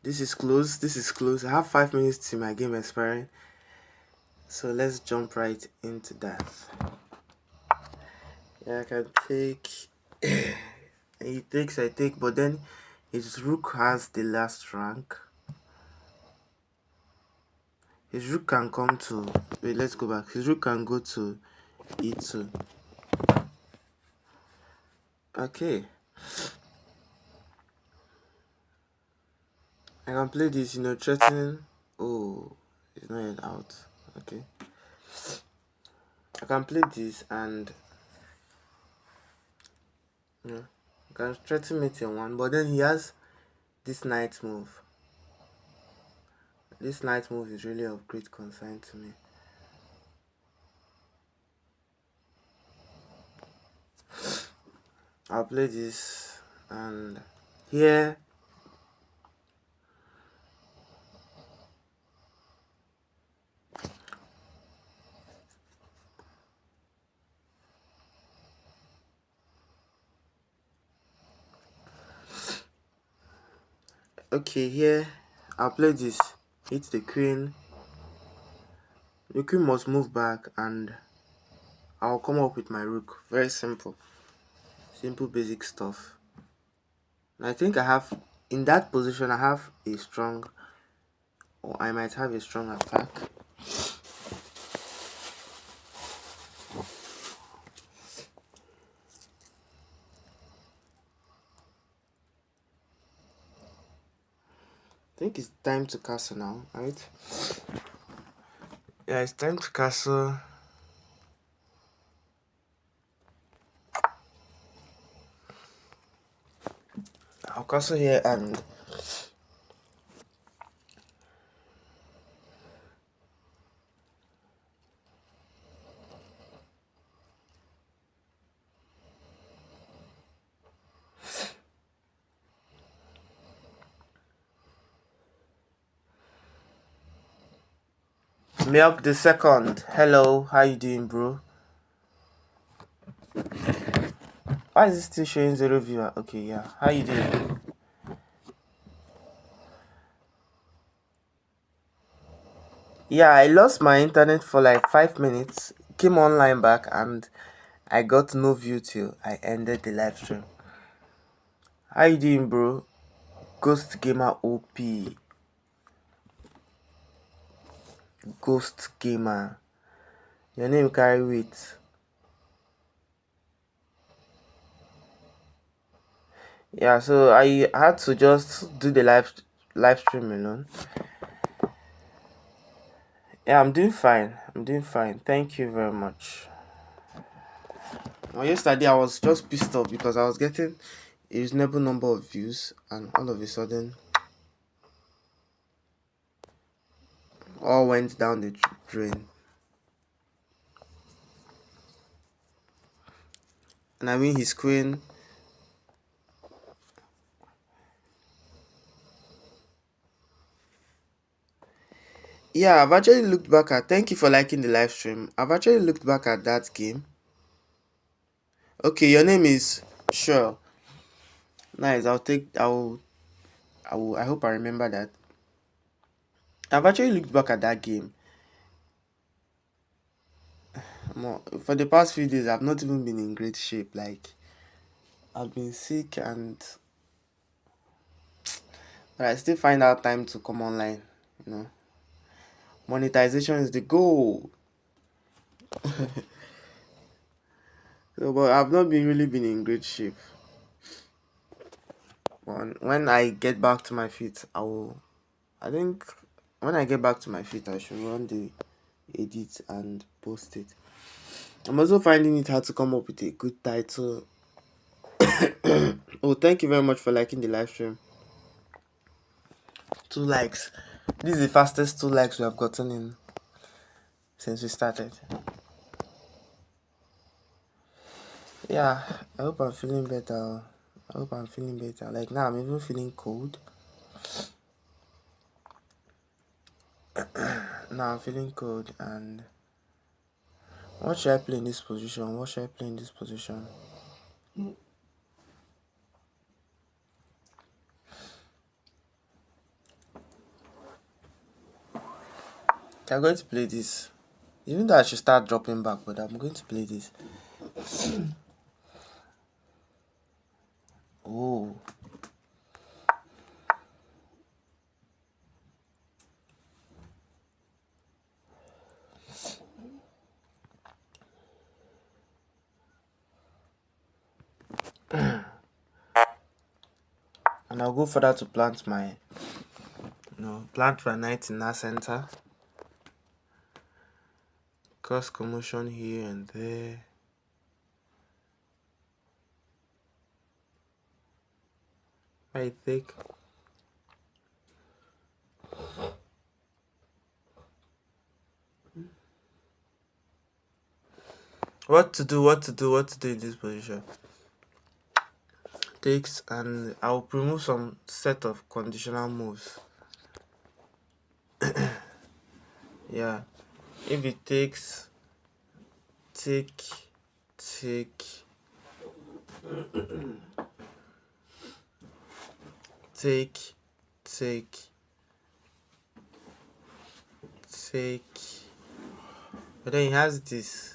This is close. This is close. I have 5 minutes to my game expiring. So let's jump right into that. Yeah, I can take. He takes, I take, but then his rook has the last rank. His rook can come to. Wait, let's go back. His rook can go to e2. Okay. I can play this, threatening. Oh, it's not yet out. Okay. I can play this and I can threaten mate in one, but then he has this knight move. This knight move is really of great concern to me. I'll play this and here okay, here I'll play this. Hit the queen. The queen must move back and I'll come up with my rook. Very simple. Simple basic stuff. And I think I have, in that position, I have a strong, or I might have a strong attack. I think it's time to castle now, right? Yeah, it's time to castle. I'll castle here and Milk the second. Hello, how you doing, bro? Why is it still showing 0 viewer? Okay, yeah. How you doing? Yeah, I lost my internet for like 5 minutes. Came online back and I got no view till I ended the live stream. How you doing, bro? Ghost Gamer OP. Ghost Gamer. Your name carry weight. Yeah, so I had to just do the live stream alone. Yeah, I'm doing fine. I'm doing fine. Thank you very much. Well, yesterday I was just pissed off because I was getting a reasonable number of views and all of a sudden all went down the drain. And I mean his queen. Yeah, I've actually looked back at, thank you for liking the live stream. I've actually looked back at that game. Okay, your name is Sure. Nice. I hope I remember that. I've actually looked back at that game. For the past few days I've not even been in great shape. Like I've been sick but I still find out time to come online, you know. Monetization is the goal. So, but I've not really been in great shape. But when I get back to my feet, I think when I get back to my feet, I should run the edit and post it. I'm also finding it hard to come up with a good title. Oh, thank you very much for liking the live stream. 2 likes. This is the fastest 2 likes we have gotten in since we started. Yeah, I hope I'm feeling better. Like now, I'm even feeling cold. Now I'm feeling cold, and what should I play in this position? I'm going to play this. Even though I should start dropping back, but I'm going to play this. Oh. And I'll go further to plant my, plant my knight in that center. Cause commotion here and there. I think. What to do in this position. Takes, and I'll remove some set of conditional moves. Yeah. If it takes, take, take, but then he has this.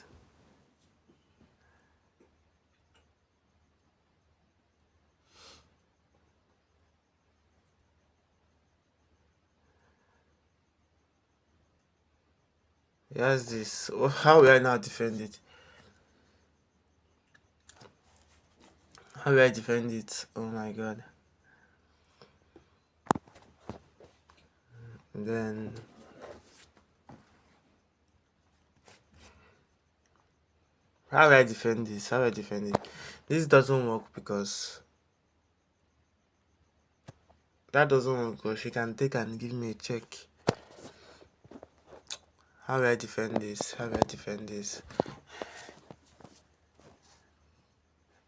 He has this. Oh, how will I now defend it? How will I defend it? Oh my god. And then how will I defend this? How will I defend it? This doesn't work because that doesn't work because she can take and give me a check. How will I defend this? How will I defend this?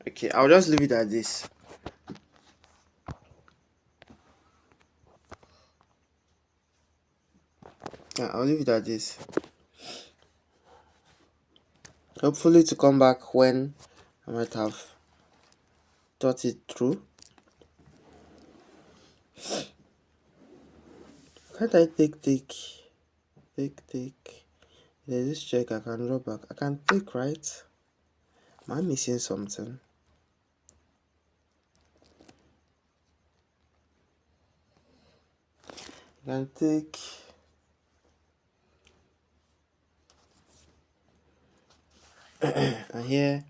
Okay, I'll just leave it at this. Yeah, I'll leave it at this. Hopefully to come back when I might have thought it through. Can't I take? There's this check I can draw back. I can take, right? Am I missing something? I can take. And here,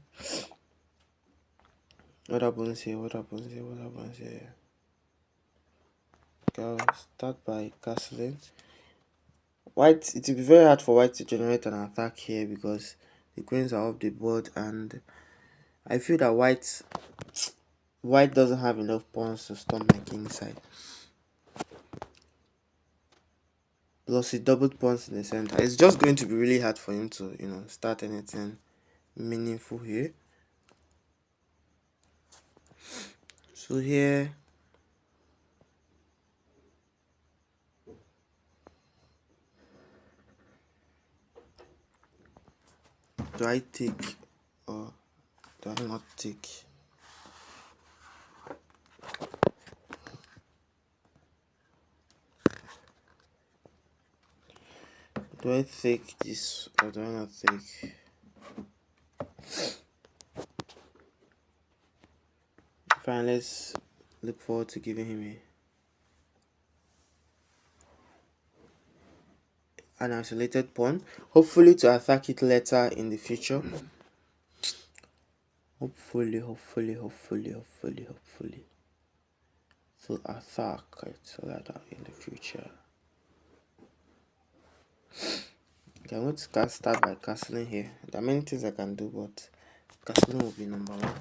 what happens here? Okay, I'll start by castling. White, it will be very hard for white to generate an attack here because the queens are off the board, and I feel that white doesn't have enough pawns to stop my king side. Plus he doubled pawns in the center. It's just going to be really hard for him to, start anything meaningful here. So here, do I take or do I not take? Do I take this or do I not take? Fine, let's look forward to giving him an isolated pawn, hopefully to attack it later in the future. Hopefully to attack it later in the future. Okay, I'm going to start by castling here. There are many things I can do, but castling will be number one.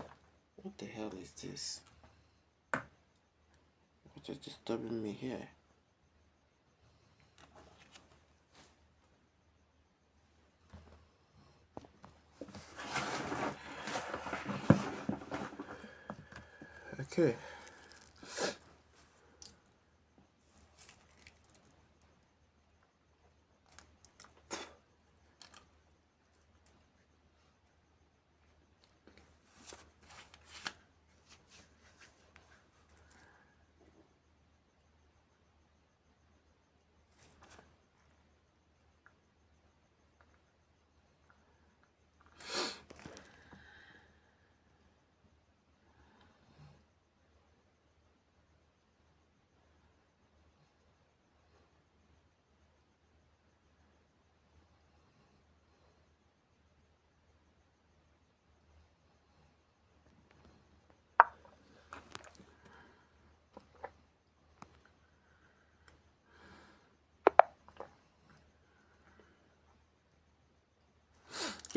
What the hell is this? What is disturbing me here? Okay.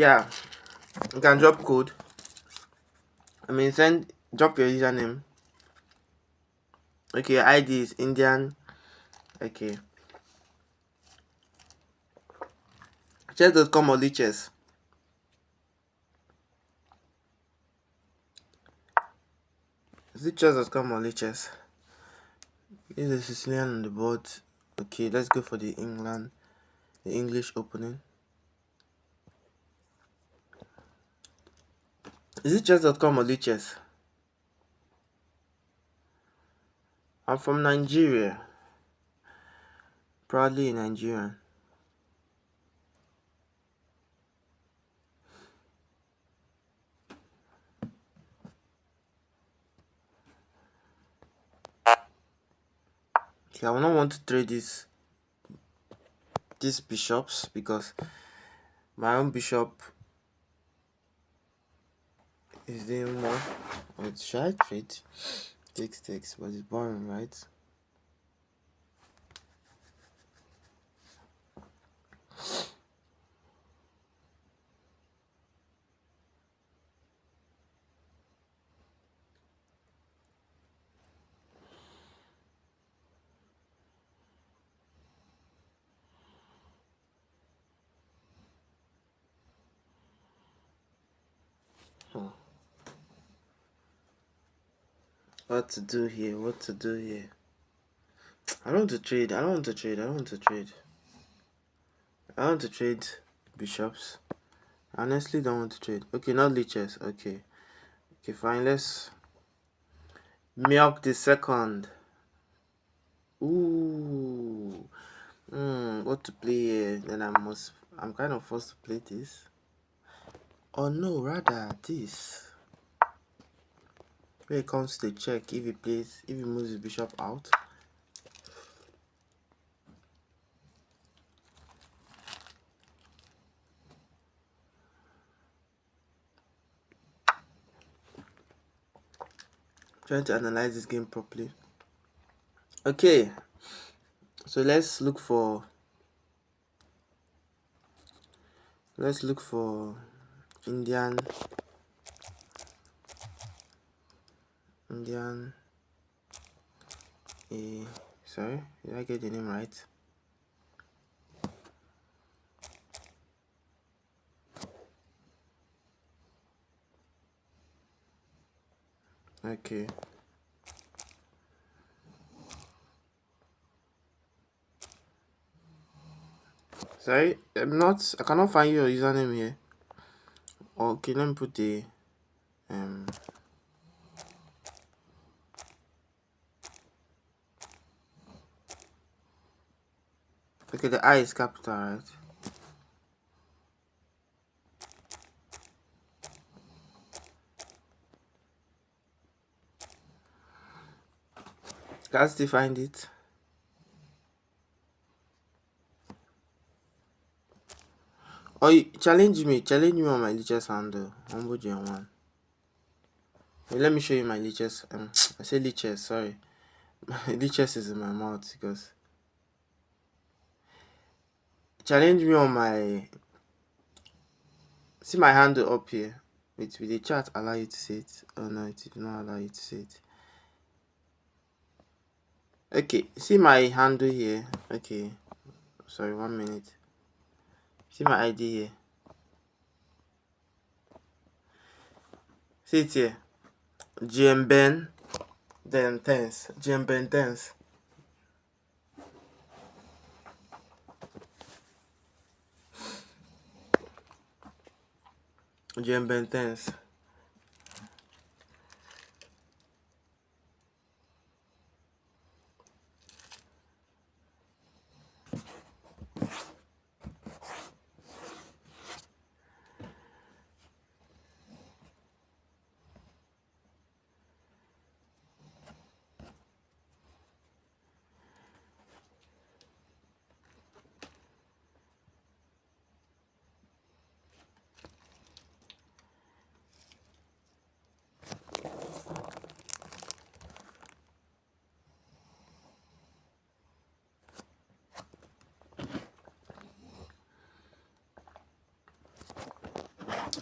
Yeah, you can drop code. Drop your username. Okay, your ID is Indian. Okay. Chess.com or Lichess? Is it chess.com or Lichess? Is a Sicilian on the board? Okay, let's go for the English opening. Is it chess.com or Lichess? I'm from Nigeria. Proudly a Nigerian. Okay, I will not want to trade these bishops because my own bishop is doing more. Wait, should I trade? Takes, but it's boring, right? What to do here? What to do here? I don't want to trade. I don't want to trade. I don't want to trade. I want to trade bishops. I honestly don't want to trade. Okay, not leeches. Okay. Okay, fine. Let's milk the second. Ooh. What to play here? Then I'm kind of forced to play this. Or no, rather this. Where it comes to the check, if he moves his bishop out. Trying to analyze this game properly. Okay, so let's look for Indian sorry, did I get the name right? Okay. Sorry, I cannot find your username here. Okay, let me put the okay, the I is capital, right? Can I still find it? Or challenge me on my lichess handle. Humble Gen1. Let me show you my lichess. I say lichess, sorry. Lichess is in my mouth because challenge me on my see my handle up here. Wait, will the chat allow you to see it? Oh no, it did not allow you to see it. Okay, see my handle here. Okay, sorry, 1 minute. See my ID here. See it here. GM then tens. GM tens. GM tens.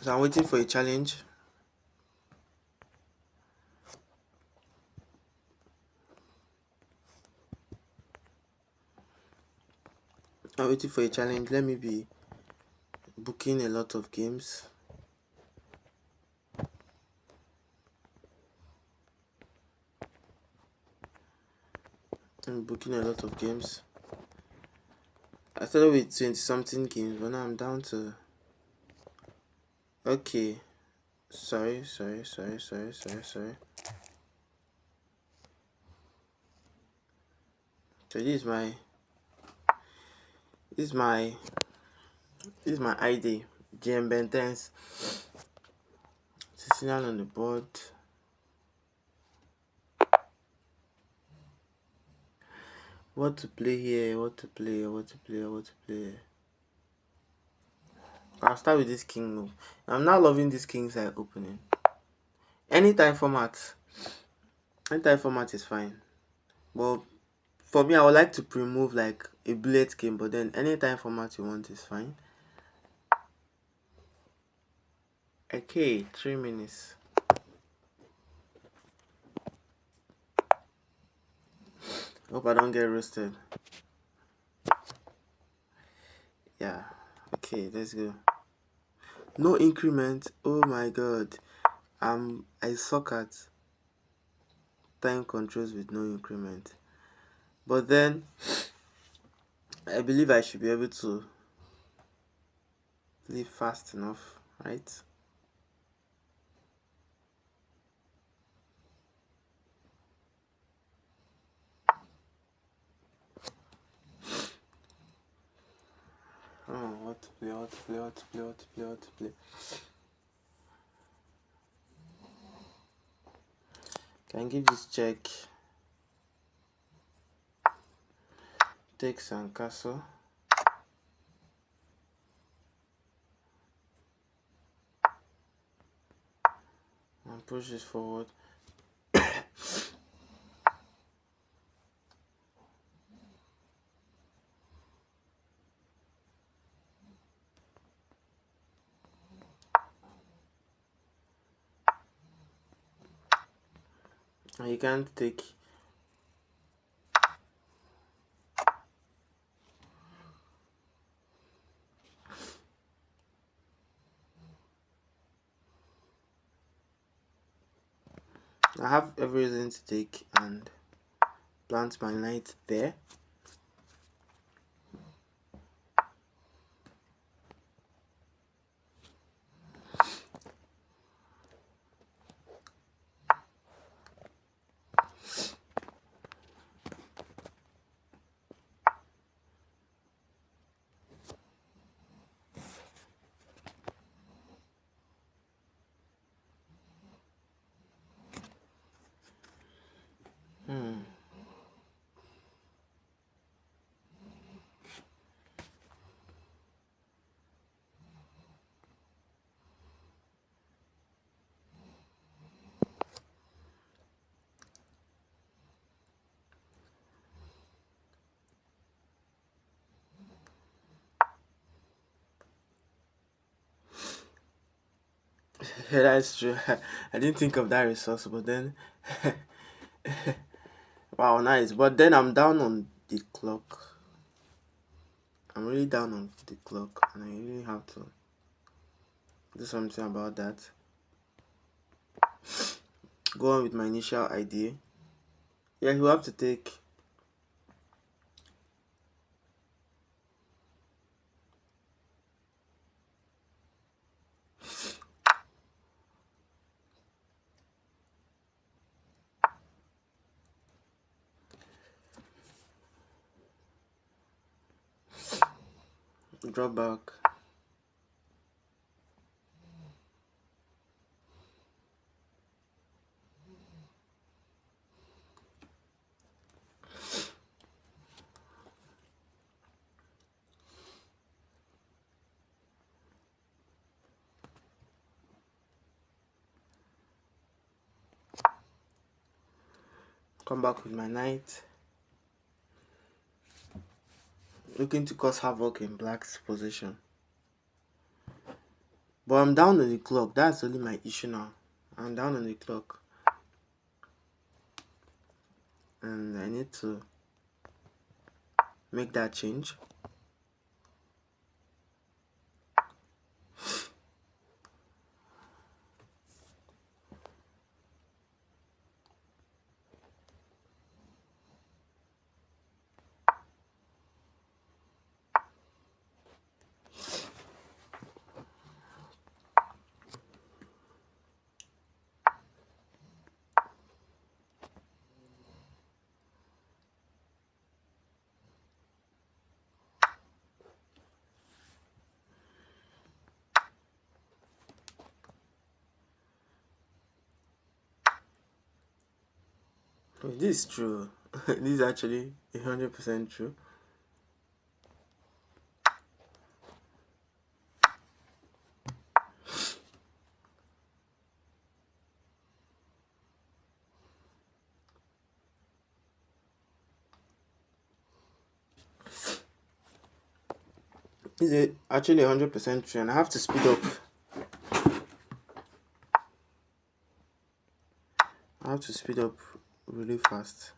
So I'm waiting for a challenge. I'm waiting for a challenge. Let me be booking a lot of games. I'm booking a lot of games. I started with 20 something games, but now I'm down to. Okay. Sorry. So this is my ID. GM Bentens. Sitting down on the board. What to play here, what to play. I'll start with this king move. I'm now loving this king side opening. Anytime format is fine. But for me, I would like to pre-move like a Blitz game, but then anytime format you want is fine. Okay, 3 minutes. Hope I don't get roasted. Yeah. Okay, let's go. No increment. Oh my god. I suck at time controls with no increment. But then I believe I should be able to play fast enough, right? Oh, what to play. Can I give this check? Takes and castle. And push this forward. And you can't take. I have every reason to take and plant my knight there. Yeah, that's true. I didn't think of that resource, but then wow, nice. But then I'm down on the clock. I'm really down on the clock, and I really have to do something about that. Go on with my initial idea. Yeah, you have to take. Drop back. Come back with my knight. Looking to cause havoc in black's position. But I'm down on the clock. That's only my issue now. I'm down on the clock. And I need to make that change. Oh, this is true. This is actually 100% true. This is actually 100% true, and I have to speed up. I have to speed up really fast.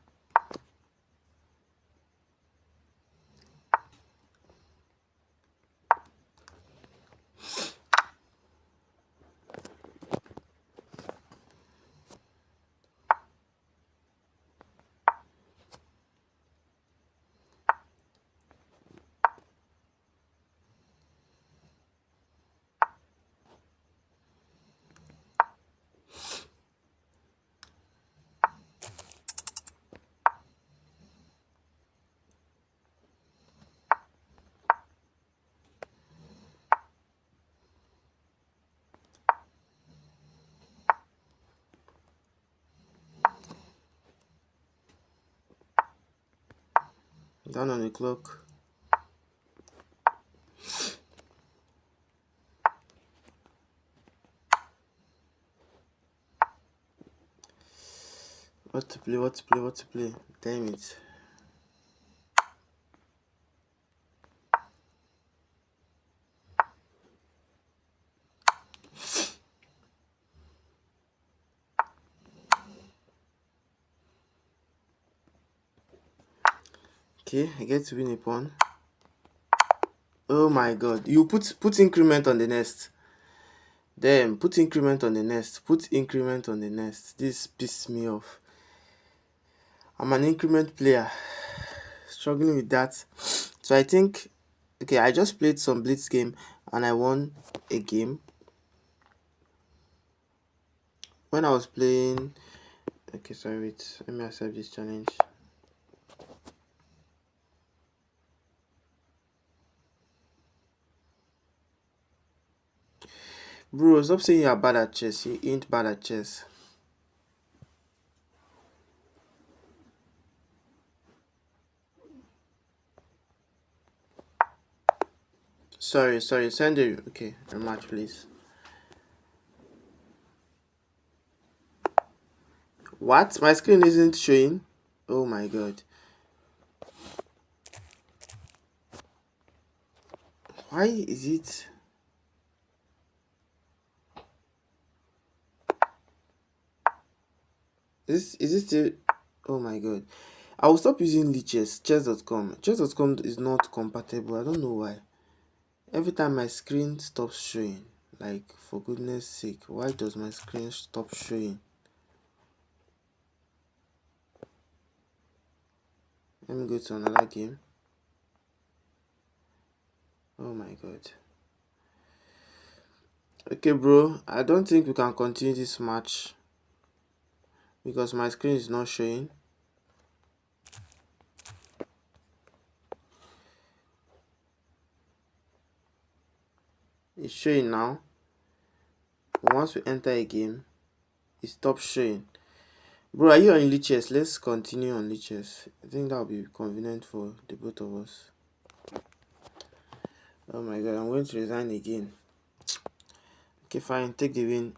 Down on the clock. What to play, what to play, what to play. Damn it. Okay, I get to win a pawn. Oh my god. You put increment on the nest. Damn, put increment on the nest. Put increment on the nest. This pissed me off. I'm an increment player. Struggling with that. So I think, okay, I just played some Blitz game and I won a game. When I was playing, okay, sorry, wait, let me accept this challenge. Bro, stop saying you are bad at chess. You ain't bad at chess. Sorry, send it. Okay, a match, please. What? My screen isn't showing? Oh my god. Why is it? Is this still? Oh my god. I will stop using leeches. Chess.com. Chess.com is not compatible. I don't know why. Every time my screen stops showing. Like, for goodness sake, why does my screen stop showing? Let me go to another game. Oh my god. Okay, bro. I don't think we can continue this match because my screen is not showing. It's showing now. But once we enter a game, it stops showing. Bro, are you on leeches? Let's continue on leeches. I think that will be convenient for the both of us. Oh my god, I'm going to resign again. Okay, fine. Take the win.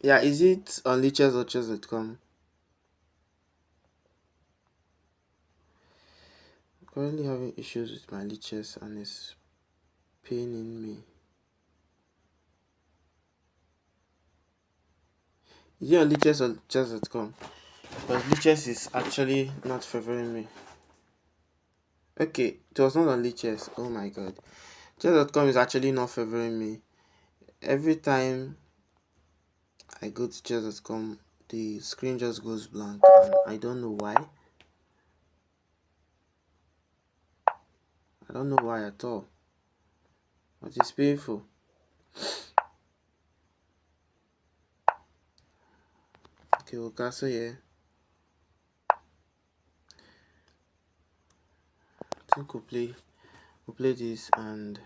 Yeah, is it on leeches or chess.com? currently having issues with my leeches and it's paining me. Is it on leeches or chess.com? Because leeches is actually not favoring me. Okay, it was not on leeches. Oh my god. Chess.com is actually not favoring me. Every time I go to chess.com, the screen just goes blank and I don't know why. I don't know why at all. But it's painful. Okay, we'll cancel here. I think we'll play this and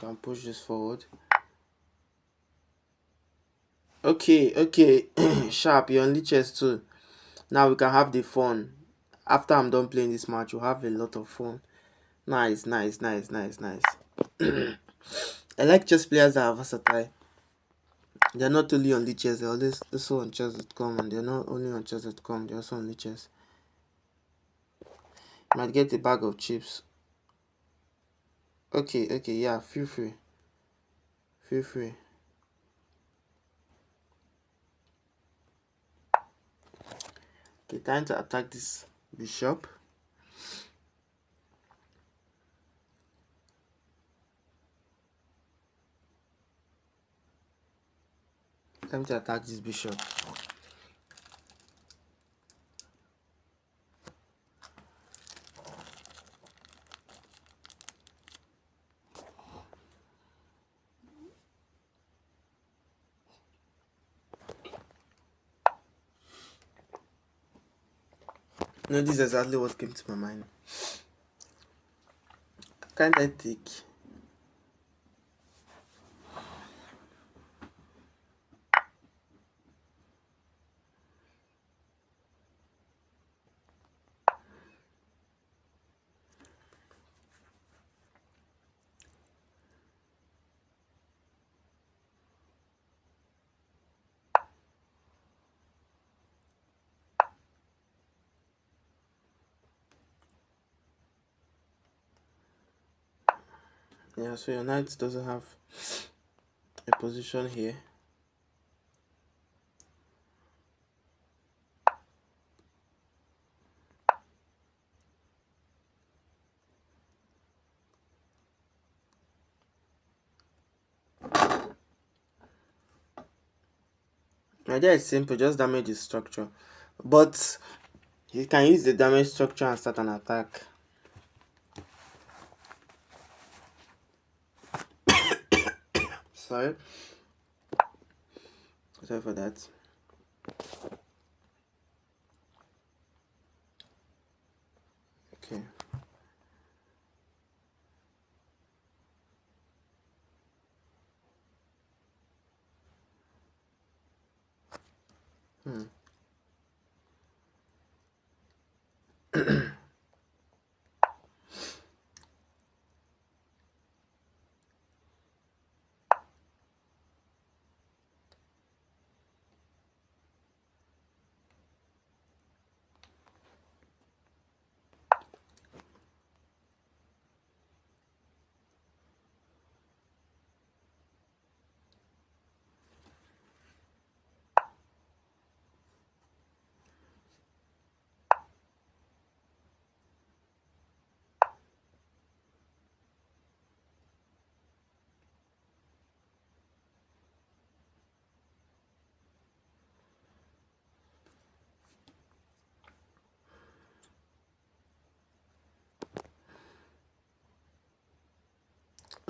can push this forward. Okay. Sharp, you're on leeches too. Now we can have the fun. After I'm done playing this match, we'll have a lot of fun. Nice. I like chess players that are versatile. They're not only on leeches, they're also on chess.com, and they're not only on chess.com, they're also on leeches. You might get a bag of chips. Okay, yeah, feel free. Okay, time to attack this bishop. Time to attack this bishop. No, this is exactly what came to my mind. Can't I take? Yeah, so your knight doesn't have a position here. The idea is simple, just damage the structure. But you can use the damage structure and start an attack. Sorry for that. Okay.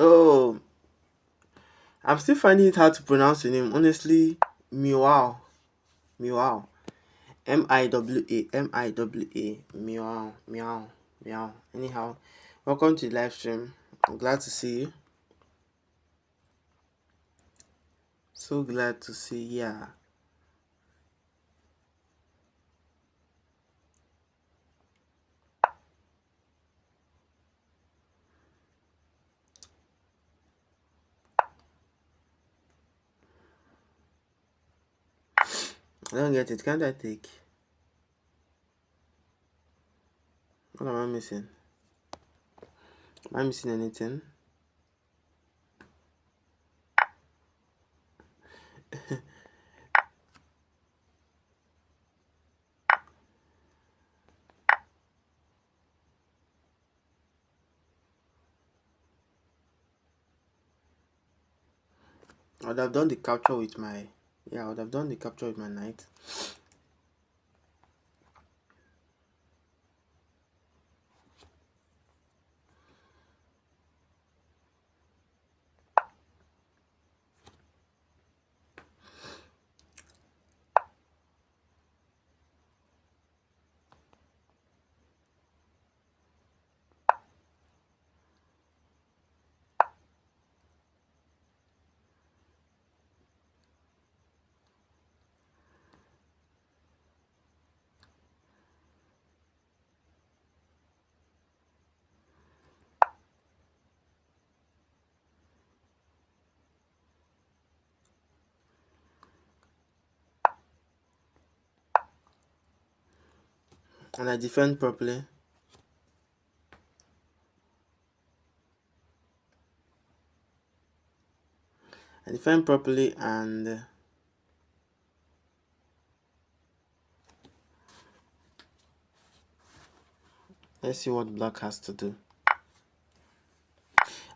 Oh, I'm still finding it hard to pronounce your name. Honestly, Miwao. Miwa. Miwao. Anyhow, welcome to the live stream. I'm glad to see you. So glad to see ya. I don't get it. Can't I take? What am I missing? Am I missing anything? I would have done the capture with my knight. And I defend properly. And let's see what black has to do.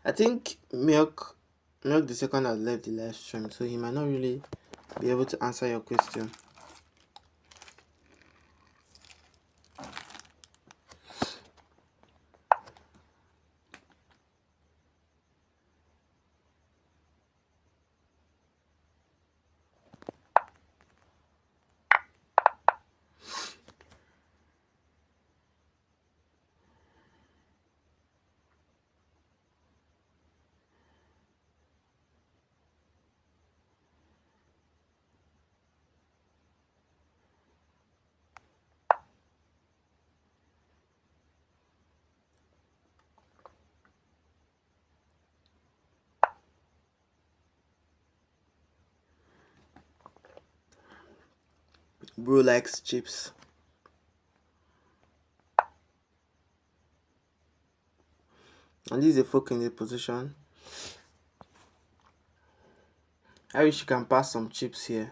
I think Milk the second has left the live stream, so he might not really be able to answer your question. Bro likes chips. And this is a fork in the position. I wish you can pass some chips here.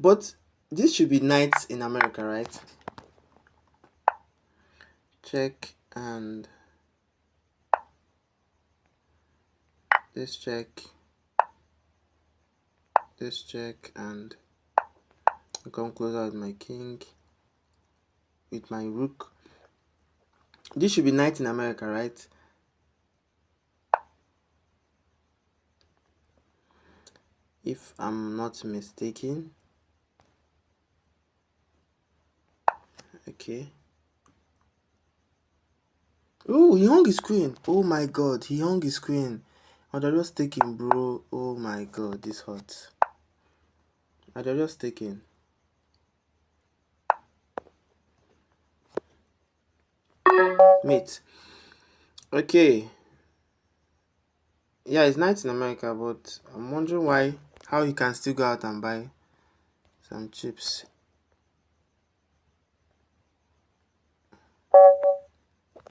But this should be knights in America, right? Check and this check, and I come closer with my king, with my rook. This should be knight in America, right? If I'm not mistaken. Okay. Oh, he hung his queen. Oh my god, he hung his queen. I'd have just taken, bro. Oh my god, this hurts. I'd have just taken. Mate. Okay. Yeah, it's nice in America, but I'm wondering how he can still go out and buy some chips.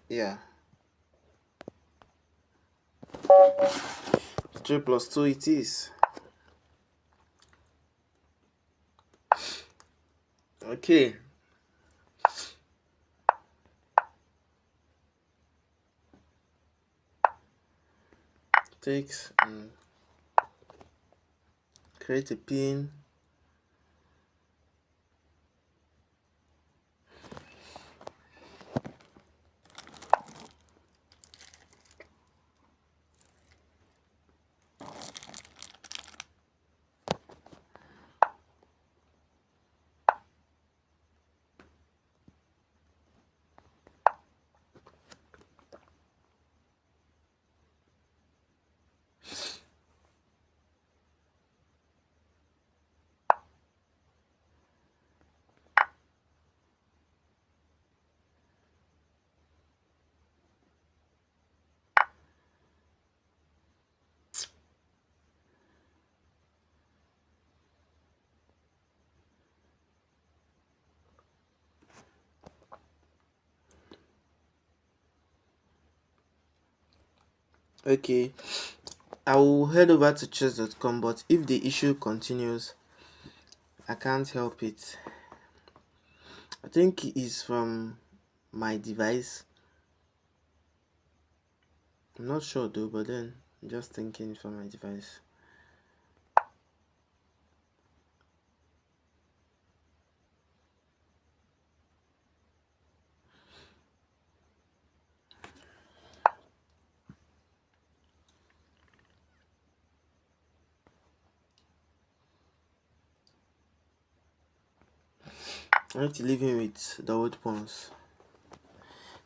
Yeah. 3 plus 2 it is. Okay. Takes and create a pin. Okay, I will head over to chess.com, but if the issue continues, I can't help it. I think it's from my device. I'm not sure though, but then I'm just thinking it's from my device. I need to leave him with the old pawns.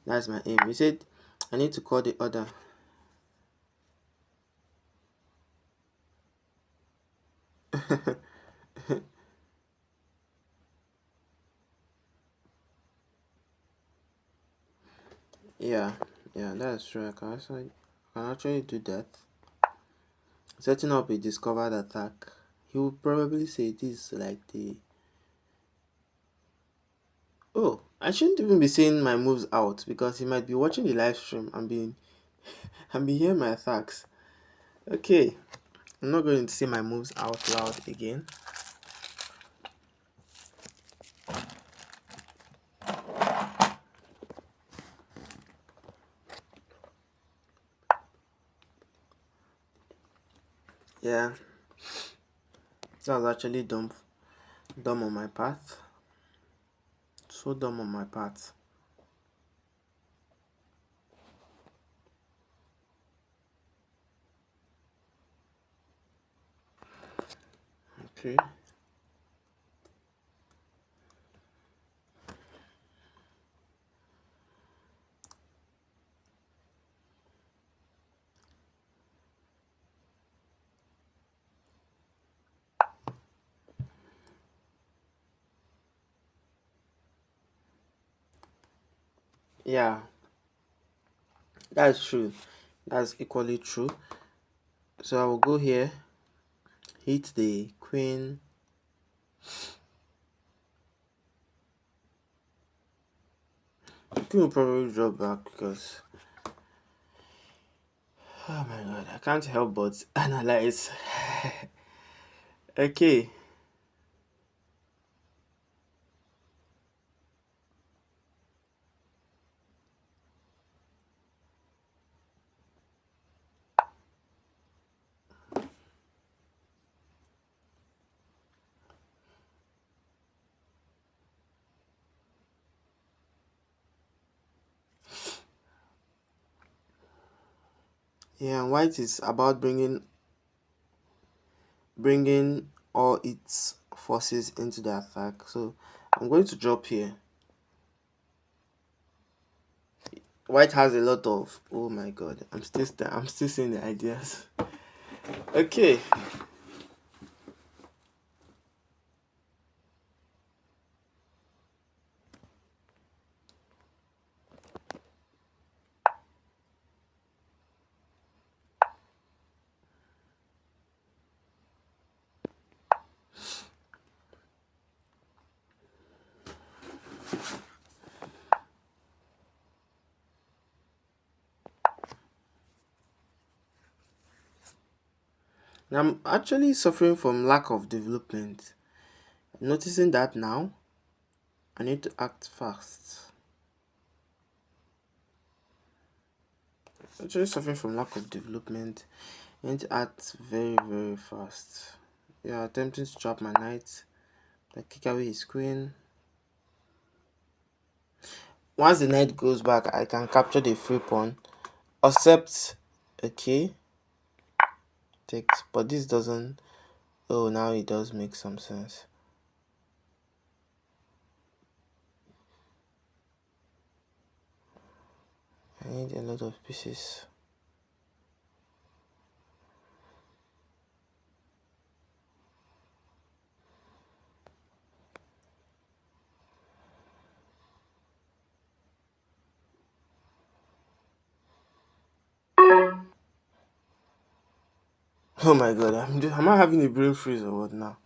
That's my aim. He said I need to call the other. Yeah, yeah, that's true. I can actually do that. Setting up a discovered attack. He would probably say this like the. Oh, I shouldn't even be saying my moves out because he might be watching the live stream and be hearing my attacks. Okay, I'm not going to say my moves out loud again. Yeah, that was actually dumb on my part. So dumb on my part. Okay. Yeah, that's true. That's equally true. So I will go here, hit the queen. The queen will probably drop back because, oh my god, I can't help but analyze. Okay. Yeah, white is about bringing all its forces into the attack. So I'm going to drop here. White has a lot of, oh my god, I'm still seeing the ideas. Okay. Now I'm actually suffering from lack of development. I'm noticing that now. I need to act fast. Actually suffering from lack of development. I need to act very, very fast. Yeah, attempting to trap my knight. I kick away his queen. Once the knight goes back, I can capture the free pawn. Except, okay, takes. But this doesn't. Oh, now it does make some sense. I need a lot of pieces. Oh my god, am I having a brain freeze or what now?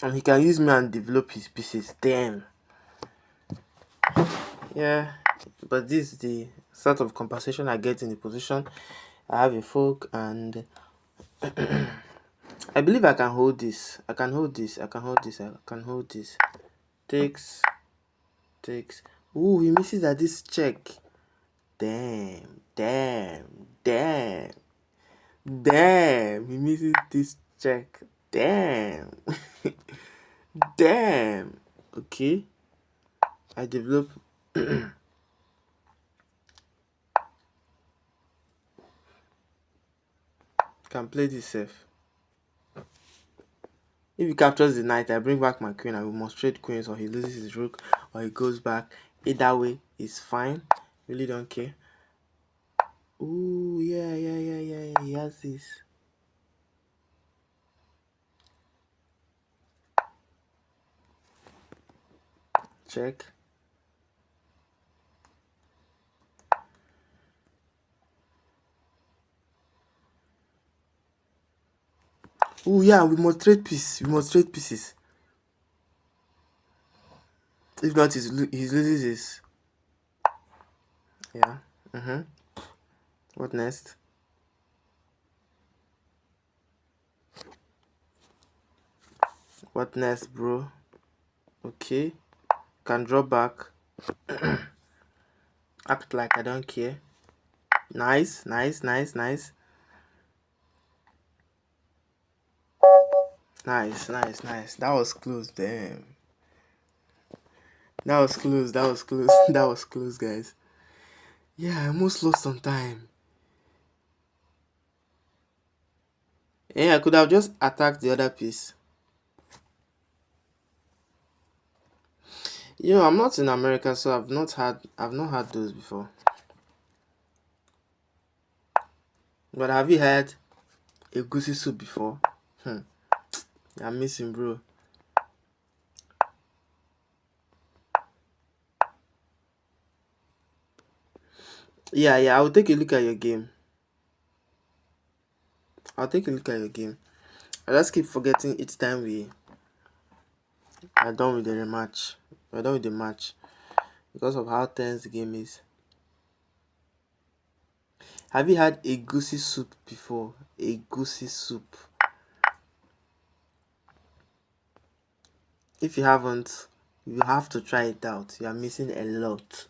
And he can use me and develop his pieces. Damn. Yeah. But this is the sort of compensation I get in the position. I have a fork and I believe I can hold this. I can hold this. I can hold this. I can hold this. Takes. Takes. Ooh, he misses at this check. Damn. Damn. Damn. Damn. He misses this check. Damn. Damn. Okay. I develop. Can play this safe. If he captures the knight, I bring back my queen. I will must trade queens, or he loses his rook, or he goes back. Either way is fine. Really don't care. Ooh, yeah. He has this. Check. Ooh, yeah, we must trade pieces. We must trade pieces. If not, he loses his. Yeah. What next? What next, bro? Okay. Can draw back. Act like I don't care. Nice. Nice. Nice. That was close. Damn. That was close. That was close, guys. Yeah, I almost lost some time. Yeah, I could have just attacked the other piece. I'm not in America, so I've not had those before. But have you had a goosey soup before? I'm missing, bro. Yeah, I will take a look at your game. I just keep forgetting each time we are done with the rematch. We're done with the match because of how tense the game is. Have you had a goosey soup before? A goosey soup. If you haven't, you have to try it out. You are missing a lot.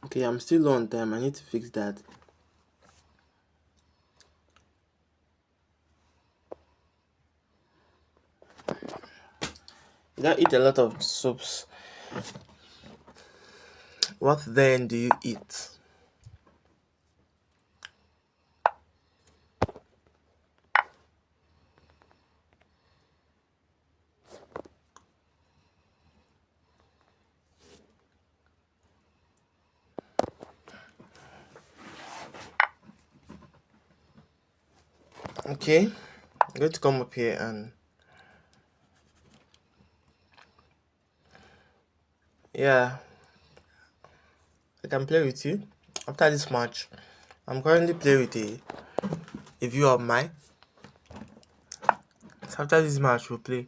Okay, I'm still on time. I need to fix that. You don't eat a lot of soups. What then do you eat? Okay, I'm going to come up here and yeah, I can play with you after this match. I'm currently playing with a view of mine. So after this match, we'll play.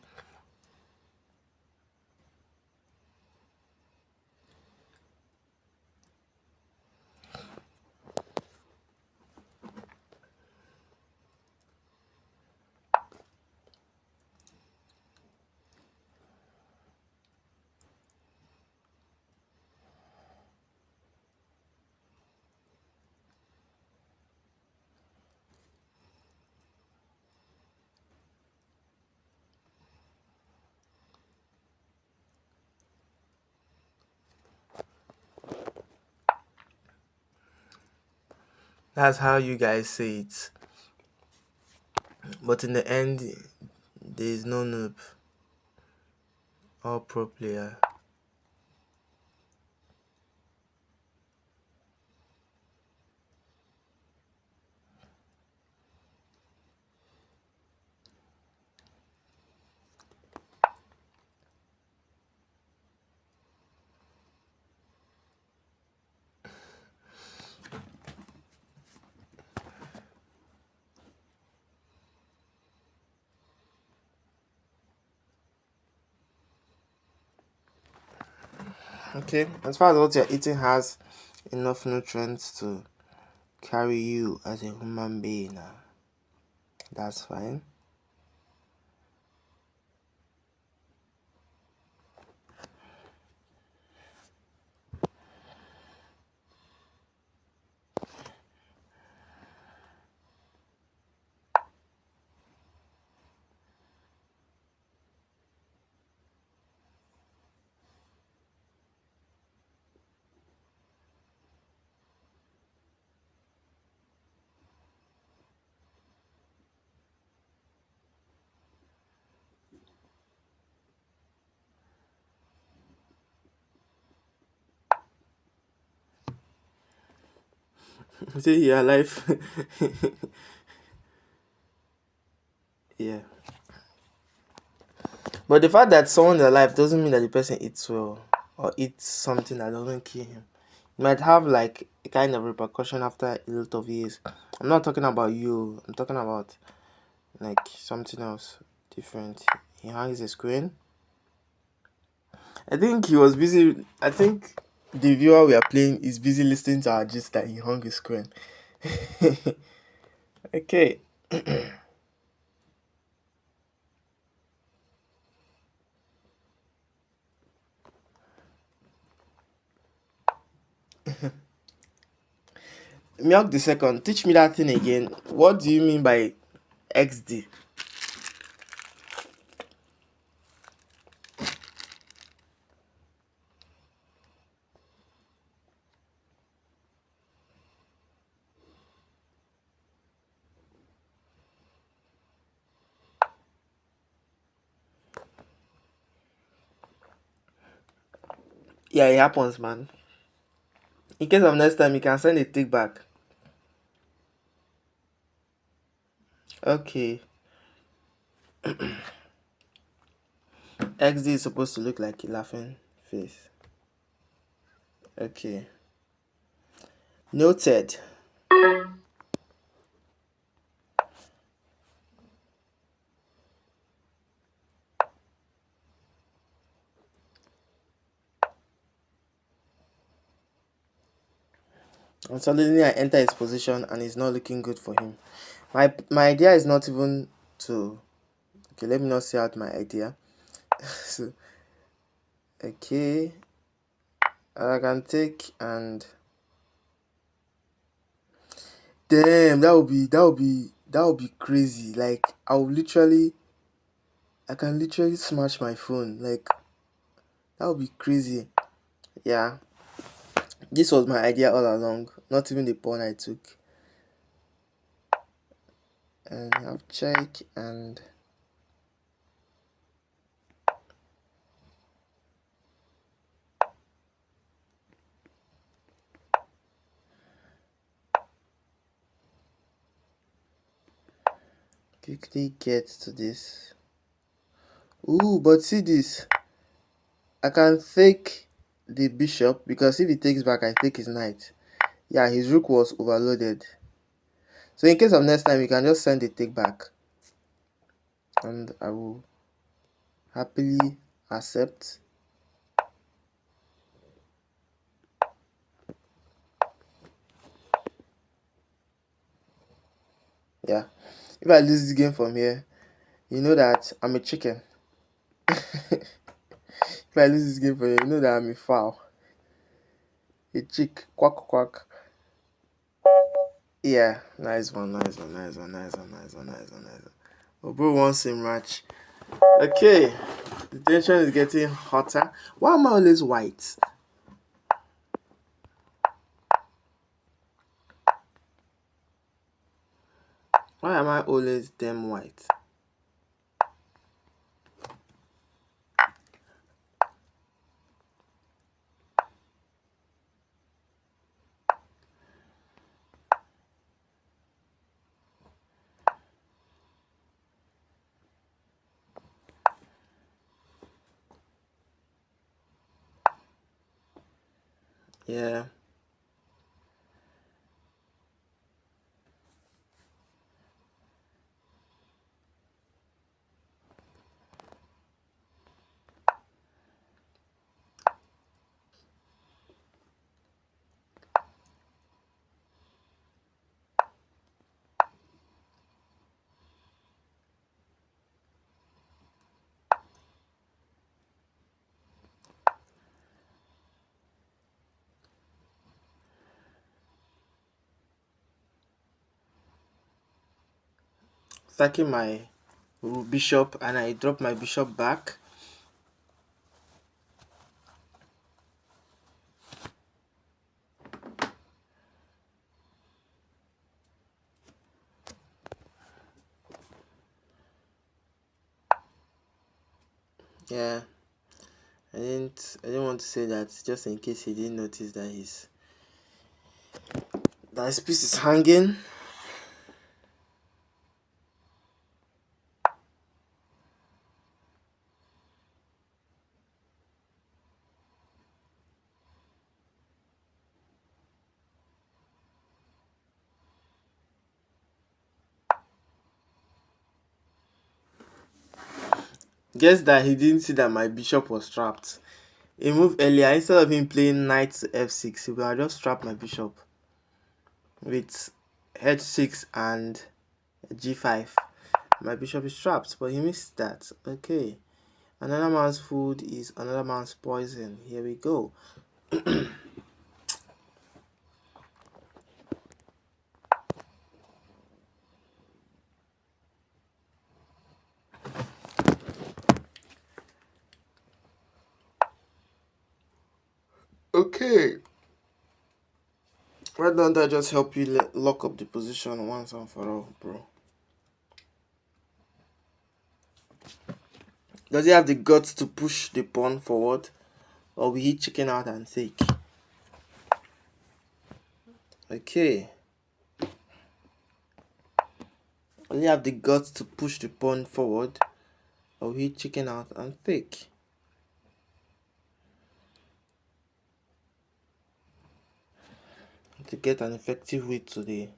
That's how you guys say it. But in the end, there is no noob or pro player. Okay, as far as what you're eating has enough nutrients to carry you as a human being, that's fine. See, your life. Yeah. But the fact that someone's alive doesn't mean that the person eats well or eats something that doesn't kill him. It might have like a kind of repercussion after a lot of years. I'm not talking about you. I'm talking about like something else different. He hangs a screen. I think he was busy. I think the viewer we are playing is busy listening to our gist that he hung his screen. Okay. Milk the second. Teach me that thing again. What do you mean by XD? Yeah, it happens, man. In case of next time, you can send a take back. Okay. XD is supposed to look like a laughing face. Okay. Noted. And suddenly I enter his position and it's not looking good for him. My idea is not even to... Okay, let me not say out my idea. So, okay. I can take and... Damn, that would be crazy. Like, I can literally smash my phone. Like, that would be crazy. Yeah. This was my idea all along. Not even the pawn I took. And have check and... quickly get to this. Ooh, but see this. I can take the bishop because if he takes back, I take his knight. Yeah, his rook was overloaded. So in case of next time, you can just send the take back. And I will happily accept. Yeah. If I lose this game from here, you know that I'm a chicken. If I lose this game from here, you know that I'm a fowl. A chick. Quack quack. Yeah, nice one, nice one, nice one, nice one, nice one, nice one, nice one. Oh, bro wants a match. Okay, the tension is getting hotter. Why am I always white? Why am I always damn white? Yeah. Stacking my bishop, and I drop my bishop back. Yeah. I didn't want to say that just in case he didn't notice that his piece is hanging. Guess that he didn't see that my bishop was trapped. He moved earlier. Instead of him playing knight to f6, he would have just trapped my bishop with h6 and g5. My bishop is trapped, but he missed that. Okay. Another man's food is another man's poison. Here we go. Okay. Why don't I just help you lock up the position once and for all, bro? Does he have the guts to push the pawn forward? Or will he chicken out and take? Okay. Does he have the guts to push the pawn forward? Or will he chicken out and take? To get an effective way to the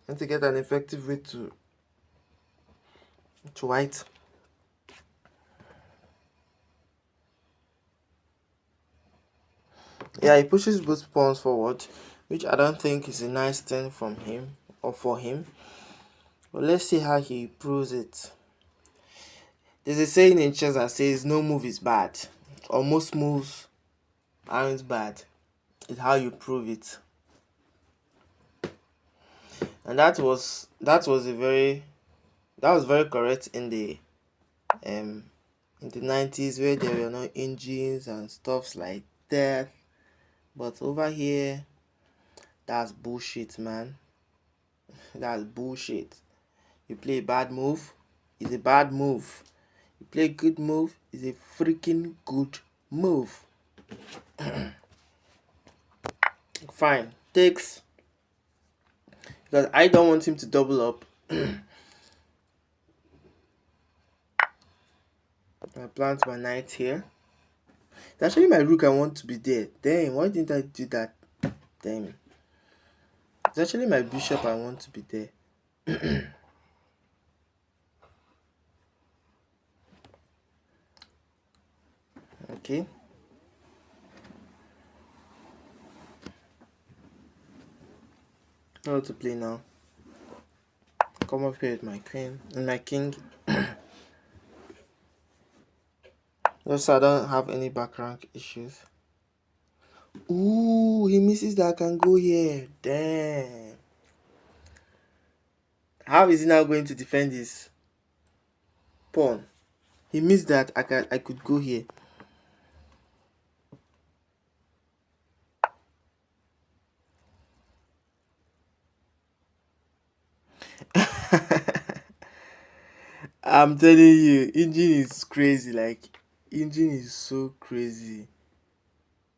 and to get an effective way to white. Yeah, he pushes both pawns forward, which I don't think is a nice thing from him or for him. But let's see how he proves it. There's a saying in chess that says no move is bad, or most moves aren't bad. It's how you prove it. And that was very correct in the 90s, where there were no engines and stuffs like that. But over here, that's bullshit, man. That's bullshit. You play a bad move, it's a bad move. You play a good move, it's a freaking good move. Fine. Takes. Because I don't want him to double up. I plant my knight here. It's actually my rook I want to be there. Damn, why didn't I do that? Damn. It's actually my bishop I want to be there. Okay. How to play now? Come up here with my queen and my king. Just so I don't have any back rank issues. Ooh, he misses that I can go here. Damn. How is he now going to defend his pawn. He missed that. I could go here. I'm telling you, engine is crazy. Like, engine is so crazy.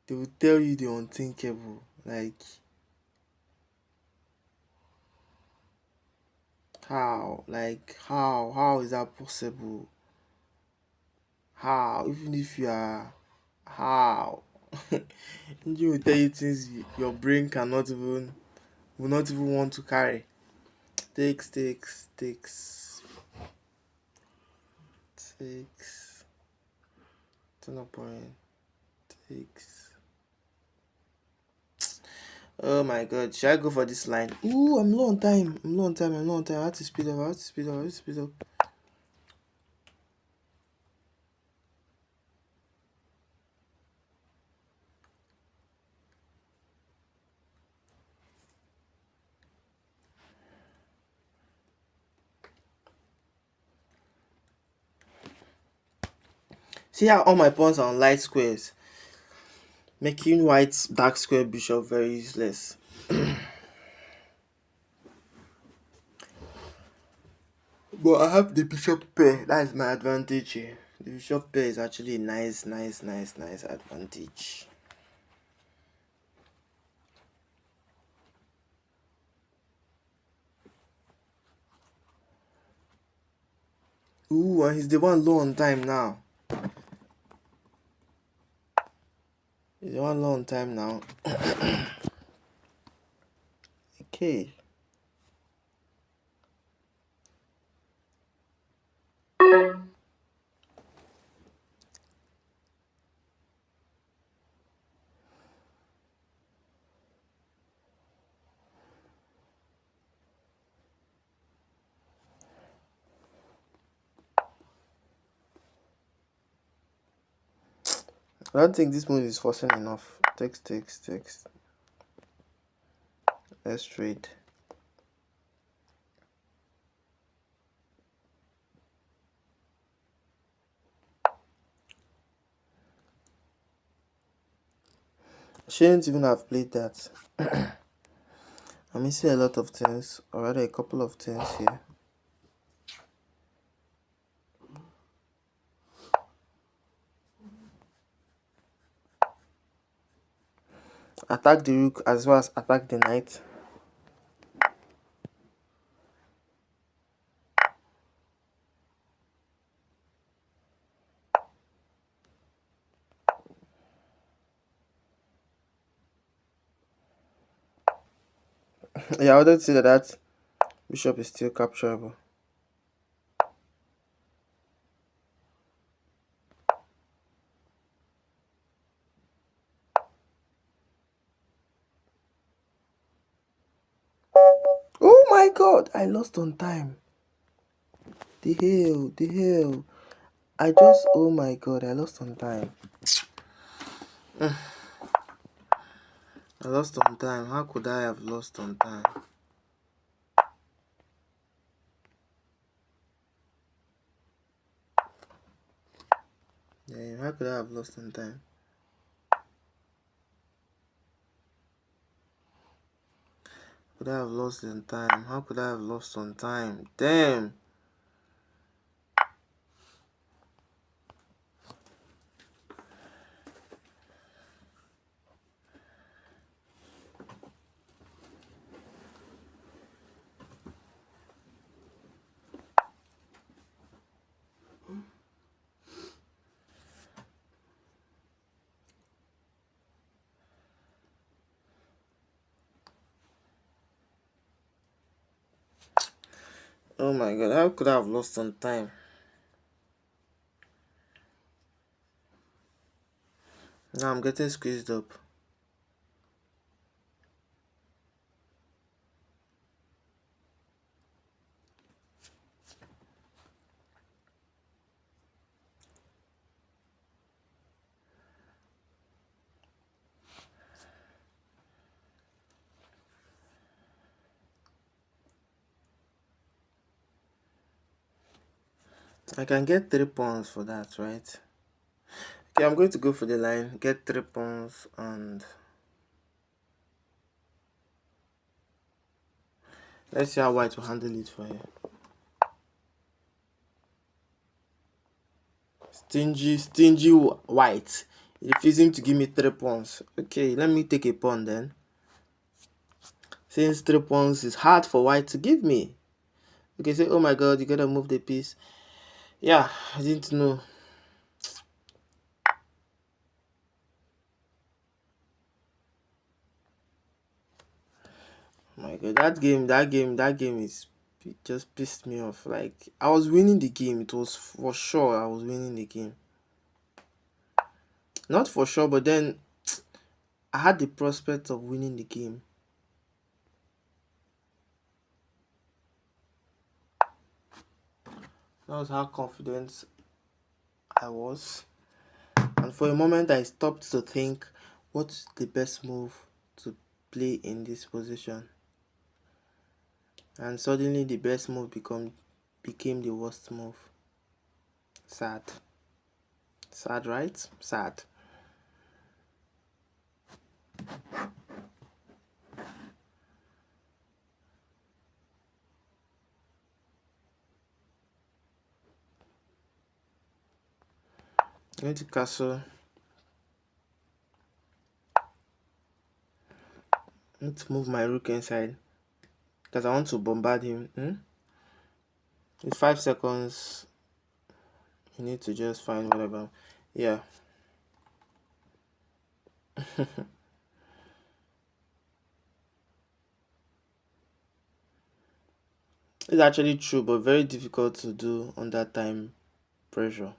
They will tell you the unthinkable. Like, how? Like, how? How is that possible? How? Even if you are, how? Engine will tell you things your brain will not even want to carry. Takes. Turn up point. Takes. Oh my god, should I go for this line? Ooh, I'm low on time. I have to speed up. See how all my pawns are on light squares, making white dark square bishop very useless. But I have the bishop pair. That is my advantage here. The bishop pair is actually a nice advantage. Ooh, and he's the one low on time now. He's the one low on time now. Okay. I don't think this move is forcing enough. Takes. Let's trade. Shouldn't even have played that. I'm missing a lot of things, or rather a couple of things here. Attack the rook as well as attack the knight. Yeah, I wanted to say that bishop is still capturable. Oh my god, I lost on time. The hell. Oh my god, I lost on time. I lost on time. How could I have lost on time? Yeah, how could I have lost on time? Could I have lost on time? How could I have lost on time? Damn. Oh my god, how could I have lost on time? Now I'm getting squeezed up. I can get 3 pawns for that, right? Okay, I'm going to go for the line, get 3 pawns, and let's see how white will handle it for you. Stingy white. Refusing to give me 3 pawns. Okay, let me take a pawn then. Since 3 pawns is hard for white to give me. Okay, say, oh my god, you gotta move the piece. Yeah, I didn't know. Oh my god, that game is it just pissed me off. Like, I was winning the game. It was for sure I was winning the game. Not for sure, but then I had the prospect of winning the game. That was how confident I was. And for a moment, I stopped to think, what's the best move to play in this position? And suddenly, the best move became the worst move. Sad. Sad, right? Sad. I'm going to castle. I need to move my rook inside because I want to bombard him. In 5 seconds, you need to just find whatever. Yeah. It's actually true, but very difficult to do under time pressure.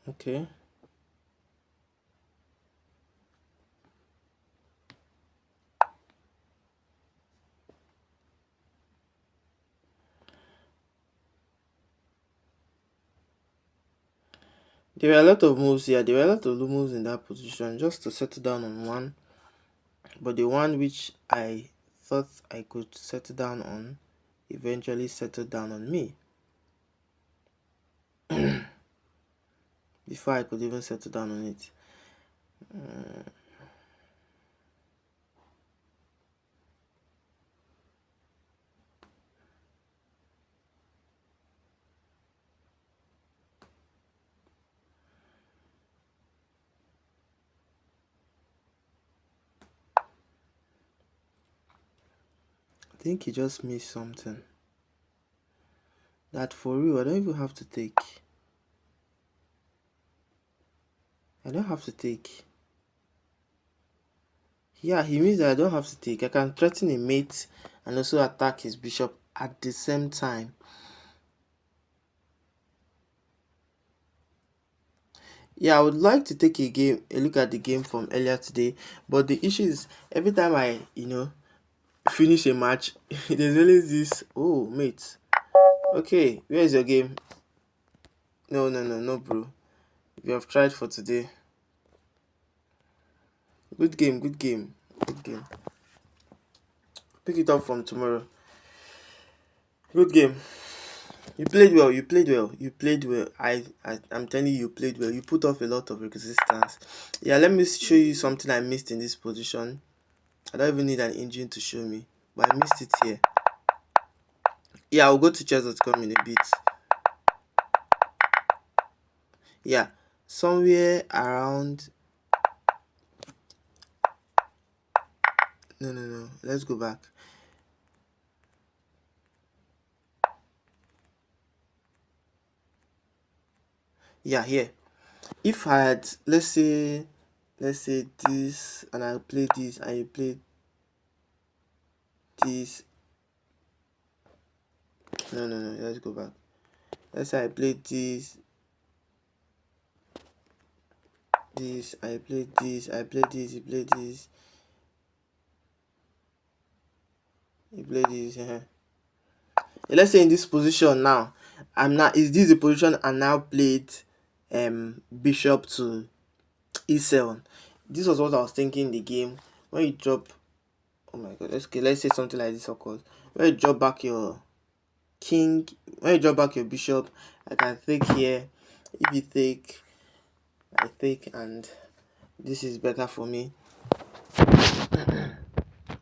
Okay. There were a lot of moves here. There were a lot of moves in that position just to settle down on one. But the one which I thought I could settle down on eventually settled down on me. Before I could even settle down on it. I think he just missed something. That for real, I don't even have to take. I don't have to take. Yeah, he means that I don't have to take. I can threaten a mate and also attack his bishop at the same time. Yeah, I would like to take a look at the game from earlier today, but the issue is every time I, finish a match, there's always this, oh, mate. Okay, where is your game? No, bro. We have tried for today. Good game, good game, good game. Pick it up from tomorrow. Good game. You played well. You played well. You played well. I'm telling you, you played well. You put off a lot of resistance. Yeah, let me show you something I missed in this position. I don't even need an engine to show me, but I missed it here. Yeah, I'll go to chess.com in a bit. Yeah, somewhere around. No. Let's go back. Yeah, here. If I had, let's say, let's say this, and I play this, and you play this. No, let's go back. Let's say I play this, I play this, I play this, you play this, you play this. Let's say in this position now, is this the position I now played bishop to e7. This was what I was thinking in the game. When you drop, oh my god, let's say something like this occurs. When you drop back your king, when you drop back your bishop, I can take here. If you take, I take, and this is better for me.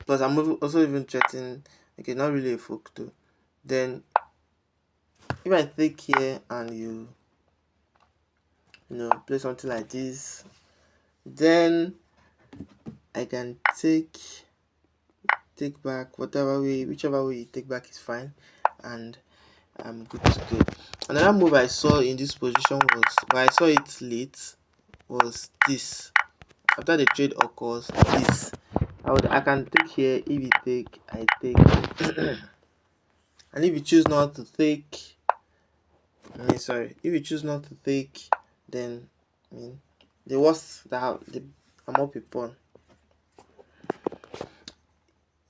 Plus I'm also even threatening, okay, not really a fork too. Then if I take here and you play something like this, then I can take back, whichever way you take back is fine, and I'm good to go. Another move I saw in this position was, but I saw it late, was this. After the trade occurs, this. I can take here. If you take, I take. And if you choose not to take, if you choose not to take, then the worst that I'm up a pawn.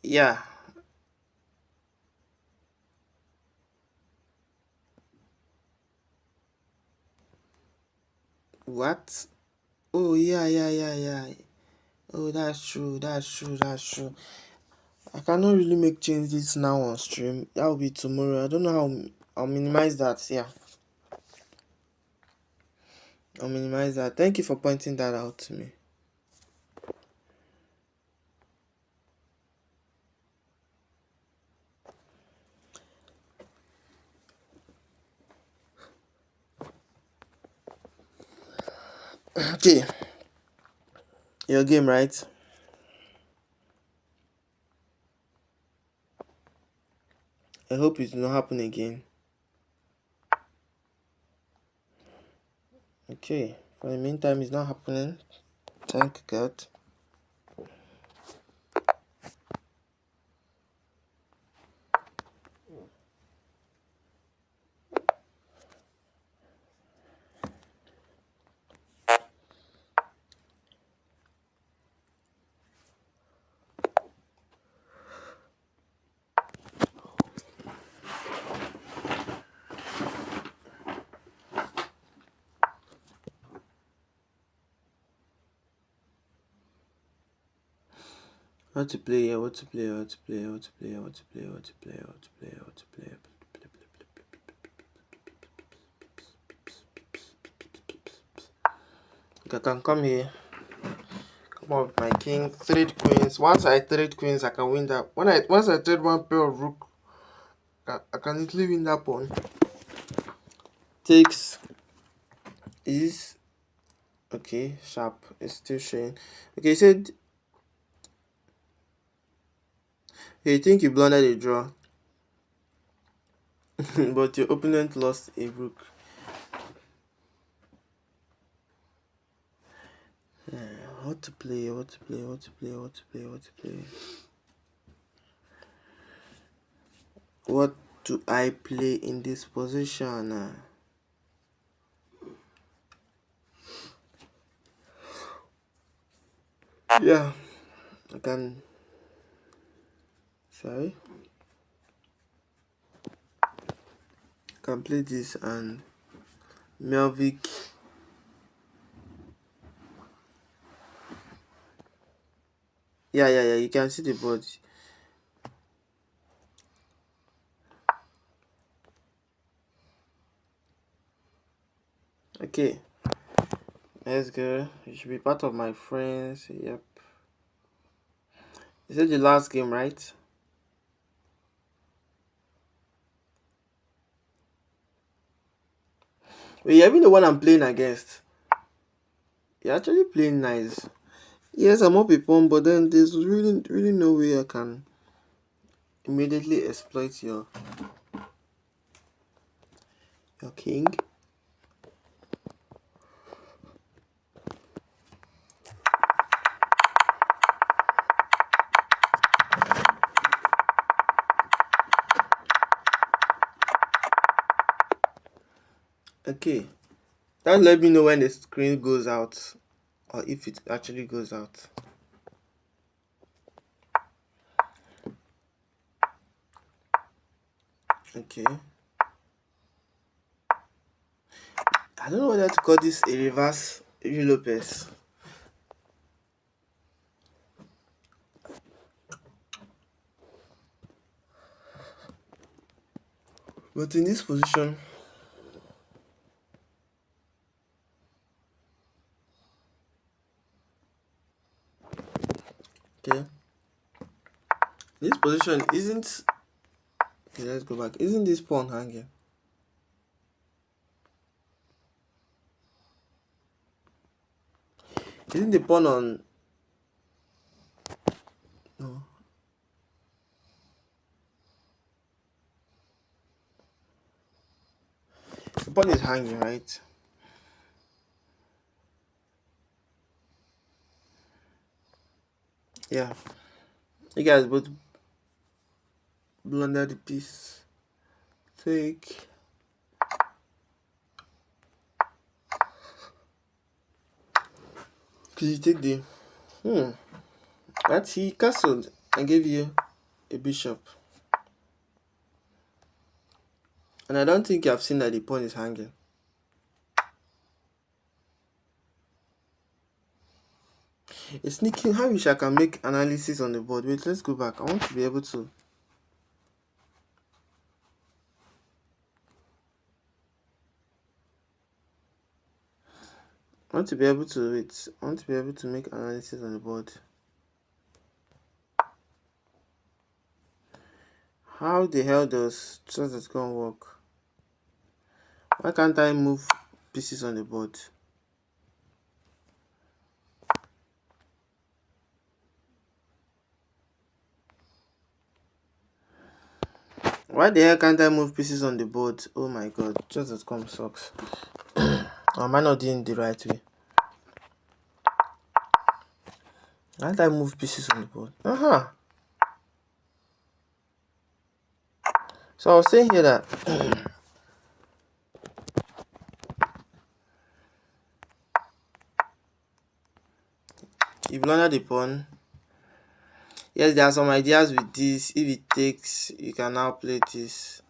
Yeah. What? Oh yeah. Oh, that's true. I cannot really make changes now on stream. That will be tomorrow. I don't know how I'll minimize that. Yeah, I'll minimize that. Thank you for pointing that out to me. Okay, your game, right? I hope it will not happen again. Okay, for the meantime, it's not happening. Thank God. What to play here? What to play? I can come here. Come on with my king. Trade queens. Once I trade queens, I can win that. Once I trade one pair of rook, I can easily win that pawn. Takes is okay. Sharp is still showing. Okay, you said. You think you blundered a draw, but your opponent lost a rook. What to play? What do I play in this position? Yeah, I can. Sorry. I can play this and Melvik. Yeah. You can see the board. Okay. Let's go. You should be part of my friends. Yep. Is it the last game, right? Wait, you even the one I'm playing against. You're actually playing nice. Yes, I'm up a pawn, but then there's really no way I can immediately exploit your king. Okay, that let me know when the screen goes out or if it actually goes out. Okay, I don't know whether to call this a reverse Lopez. But in this position, okay, this position isn't. Okay, let's go back. Isn't this pawn hanging? Isn't the pawn on? No, the pawn is hanging, right? Yeah, you guys both blunder the piece. Take. Could you take the? That he castled and gave you a bishop. And I don't think you have seen that the pawn is hanging. A sneaking, how wish I can make analysis on the board. Wait, let's go back. I want to be able to. I want to be able to wait. I want to be able to make analysis on the board. How the hell does chess.com work? Why can't I move pieces on the board? Why the hell can't I move pieces on the board? Oh my god, chess.com sucks. Or am I not doing it the right way? Why can't I move pieces on the board? So I was saying here that you blunder the pawn. Yes, there are some ideas with this. If it takes, you can now play this.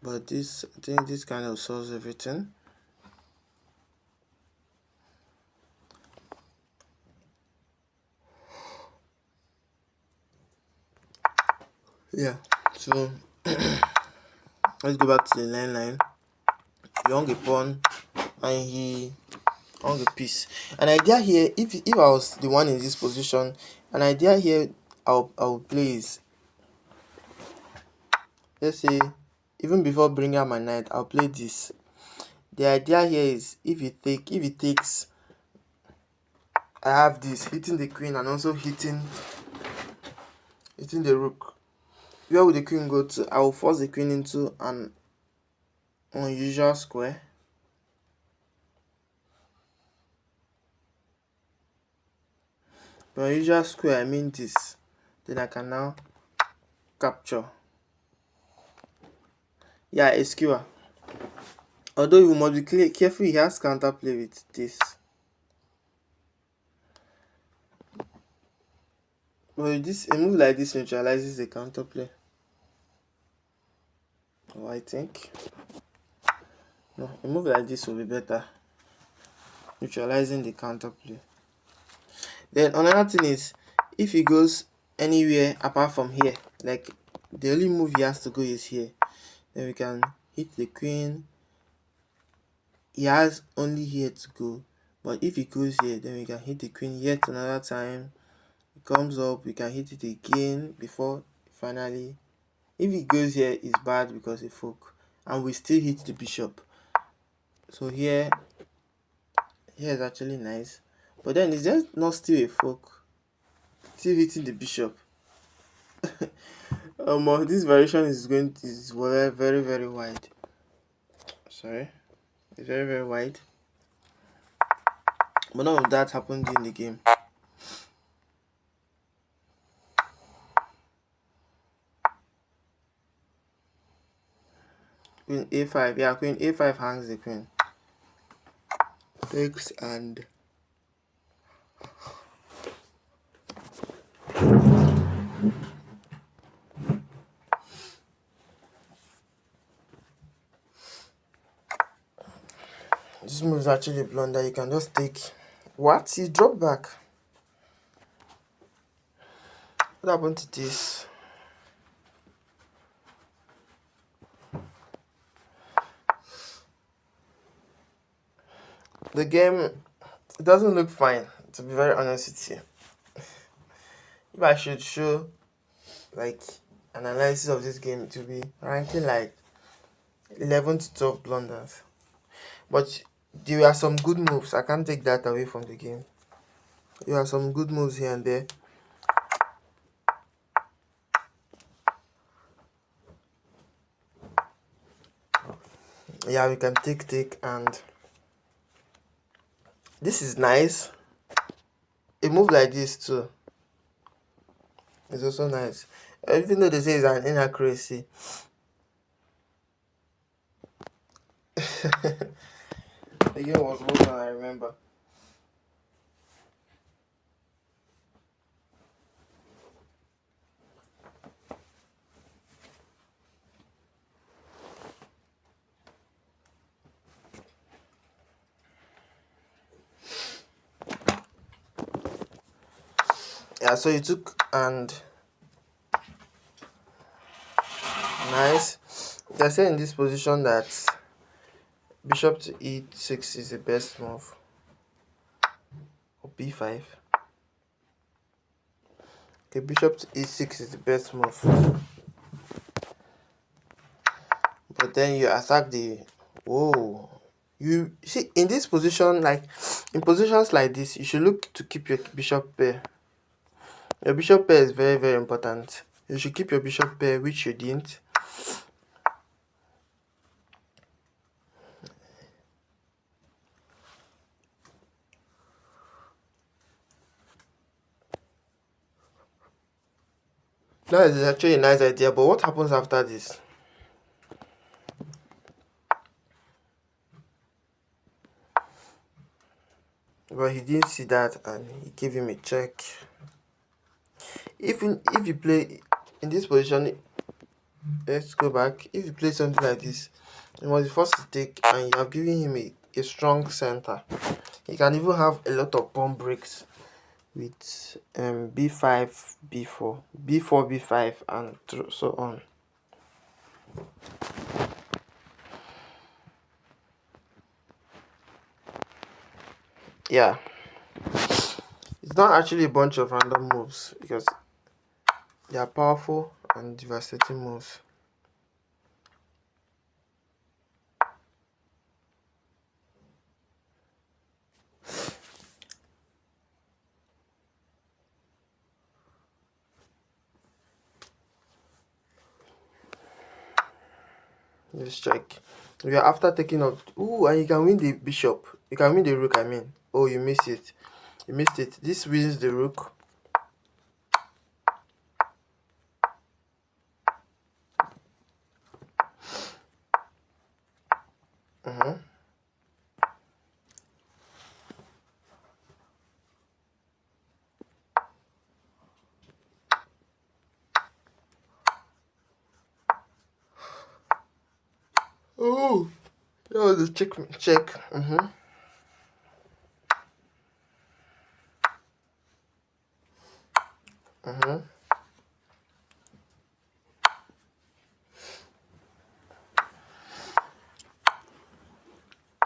But this, I think this kind of solves everything. Yeah, so let's go back to the line. He hung a pawn and he hung a piece. An idea here, if I was the one in this position, an idea here I'll play is, let's say, even before bringing out my knight, I'll play this. The idea here is if it takes, I have this hitting the queen and also hitting the rook. Where will the queen go to? I will force the queen into an unusual square. By unusual square, I mean this. Then I can now capture. Yeah, a skewer. Although you must be careful, he has counterplay with this. But this, a move like this neutralizes the counterplay. Oh, I think. No, a move like this will be better. Neutralizing the counterplay. Then another thing is, if he goes anywhere apart from here, like the only move he has to go is here, then we can hit the queen. He has only here to go. But if he goes here, then we can hit the queen yet another time. It comes up, we can hit it again before finally. If he goes here, it's bad because it fork, and we still hit the bishop. So here is actually nice, but then it's just not still a fork, still hitting the bishop. This variation is very very wide. Sorry, it's very very wide. But none of that happened in the game. Queen a5. Yeah, queen a5 hangs the queen. Takes, and this move is actually a blunder. You can just take. What? He dropped back. What happened to this? The game, it doesn't look fine, to be very honest with you. If I should show like an analysis of this game, to be ranking like 11 to 12 blunders. But there are some good moves. I can't take that away from the game. There are some good moves here and there. Yeah, we can take, and this is nice. A move like this too is also nice. Even though they say it's an inaccuracy. The game was more than I remember. Yeah, so you took, and nice. They're saying in this position that bishop to e6 is the best move. Or b5. Okay, bishop to e6 is the best move. But then you attack the. Whoa. You see, in this position, like in positions like this, you should look to keep your bishop pair. Your bishop pair is very, very important. You should keep your bishop pair, which you didn't. That is actually a nice idea, but what happens after this? But he didn't see that, and he gave him a check. If you play in this position, let's go back. If you play something like this, he was the first to take, and you have given him a strong center. He can even have a lot of pawn breaks with b5, b4, b4, b5, and so on. Yeah, it's not actually a bunch of random moves because they are powerful and devastating moves. Let's check. We are after taking up. Ooh, and you can win the bishop. You can win the rook, I mean. Oh, you missed it. You missed it. This wins the rook. Oh, that was a check. Check.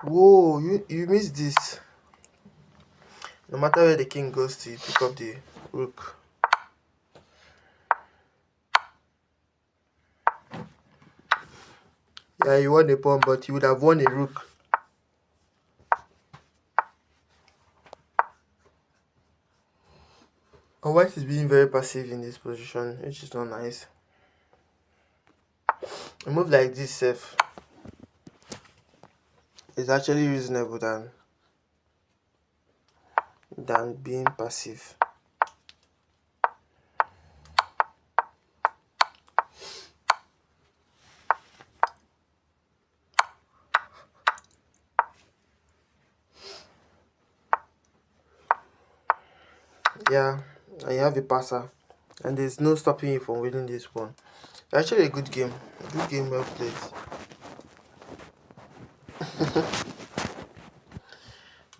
Whoa, you missed this. No matter where the king goes to, you pick up the rook. Yeah, you won a pawn, but you would have won a rook. And white is being very passive in this position, which is not nice. A move like this, safe, is actually reasonable than being passive. Yeah, and you have a passer, and there's no stopping you from winning this one. Actually, a good game. A good game, well played.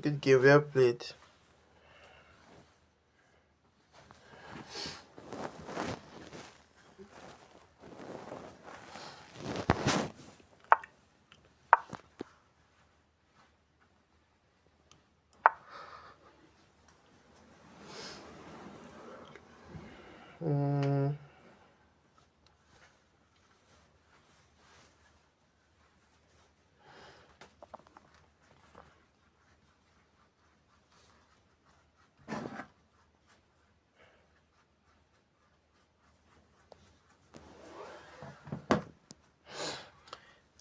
Good game, well played. Mm,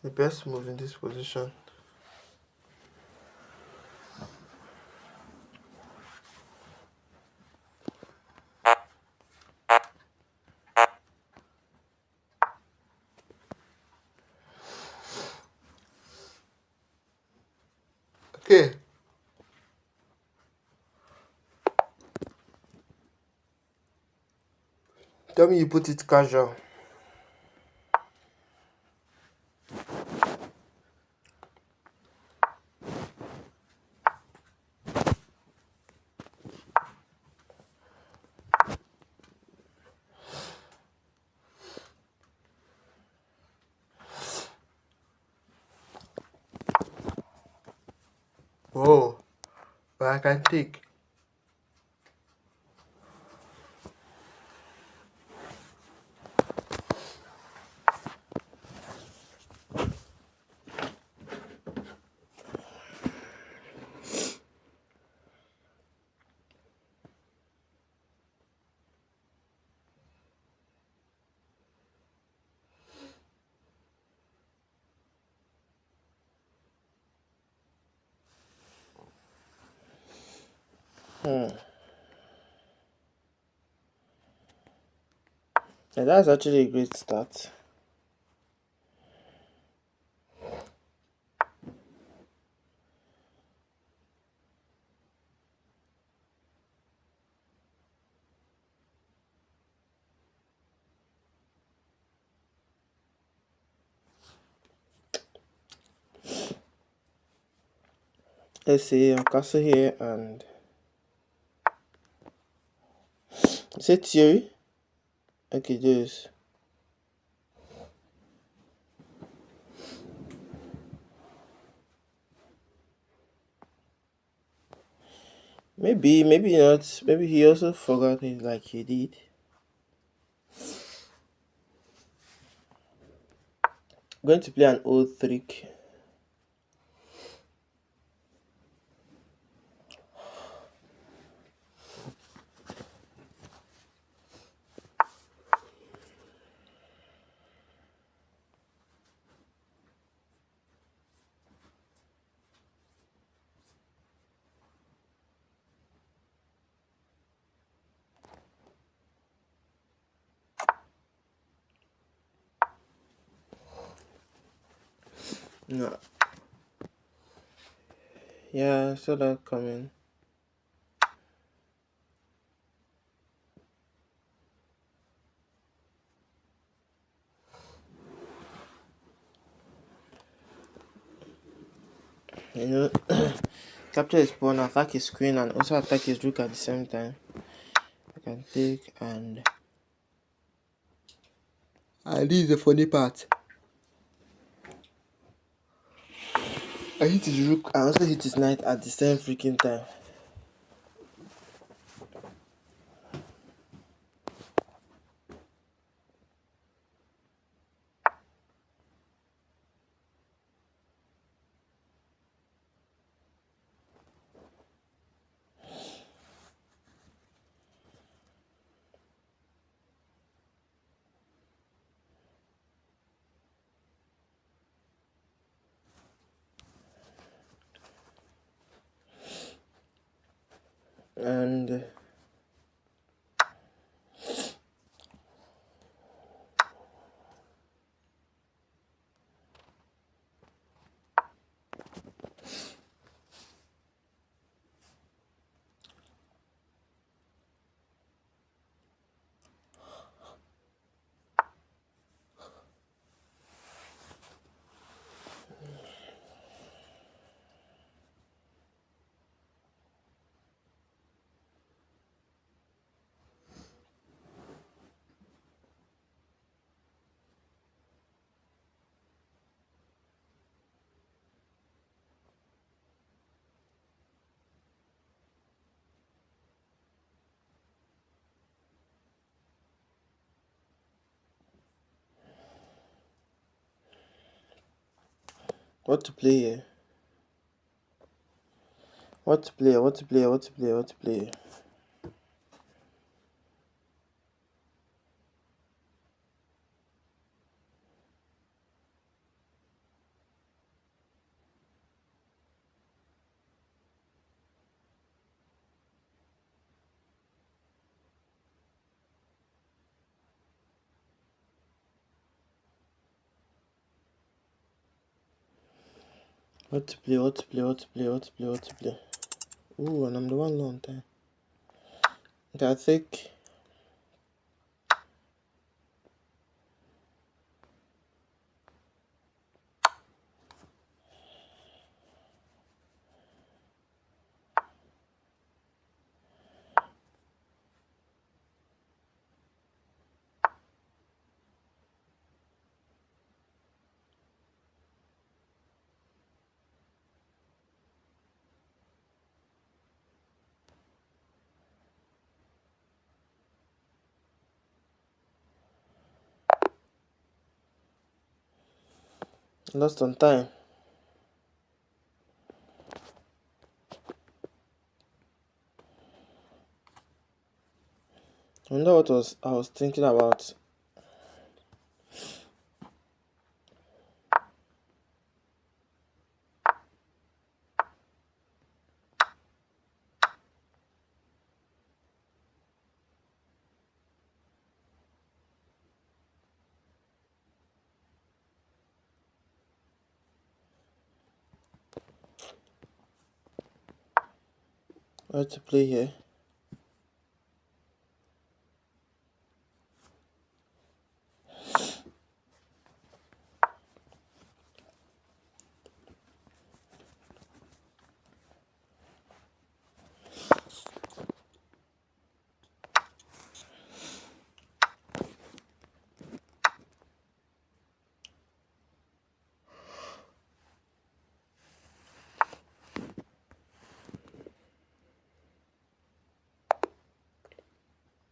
the best move in this position. Okay. Tell me you put it casual. Oh, but I can take. Hmm. Yeah, that's actually a great start. Let's see, I'll castle here and is it theory? Okay, this. Maybe not. Maybe he also forgot it like he did. I'm going to play an old trick. No. Yeah, I saw that coming. You know, capture his pawn, attack his queen, and also attack his rook at the same time. I can take and. And this is the funny part. I hit his rook, I also hit his knight at the same freaking time. And What to play here? What to play? What to play? What to play? What to play? What to play? What to play? What to play? What to play? What to play? Ooh, and I'm the one low on time. Okay, I think. Lost on time. I wonder what I was thinking about. What to play here?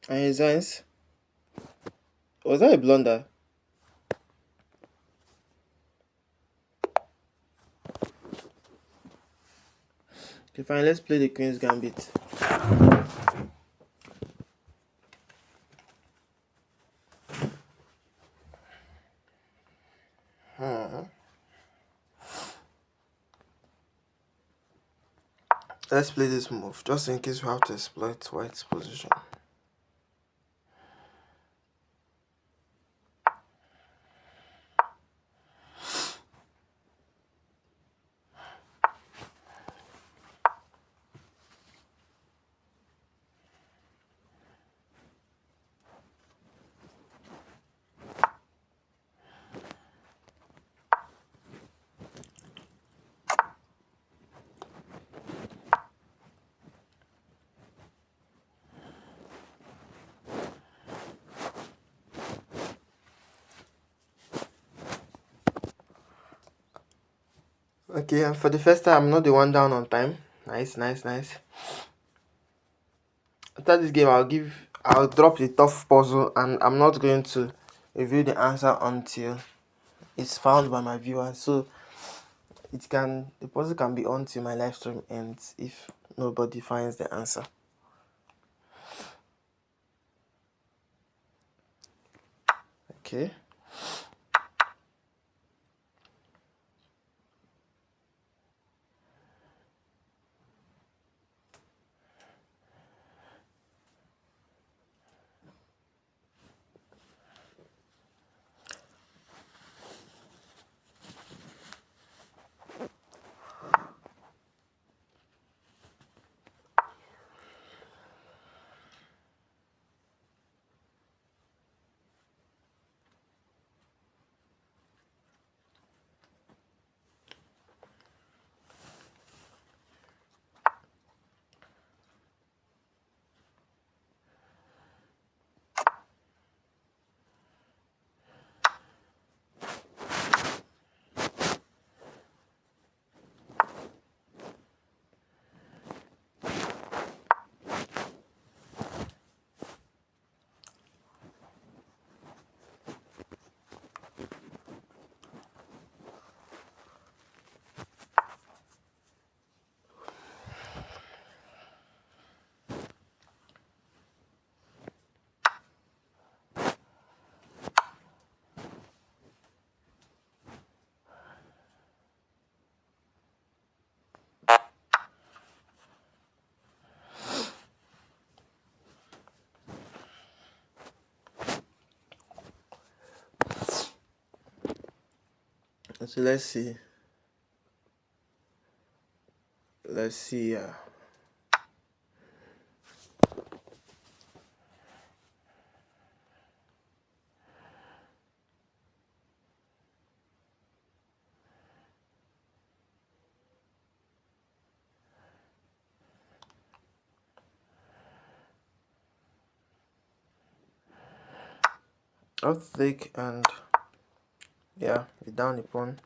And science. Was that a blunder? Okay, fine. Let's play the Queen's Gambit. Let's play this move, just in case we have to exploit White's position. Okay, and for the first time, I'm not the one down on time. Nice, nice, nice. After this game, I'll drop the tough puzzle, and I'm not going to reveal the answer until it's found by my viewers. So the puzzle can be on till my live stream ends if nobody finds the answer. Okay. So let's see. Let's see. I'll take and yeah, be down the pawn.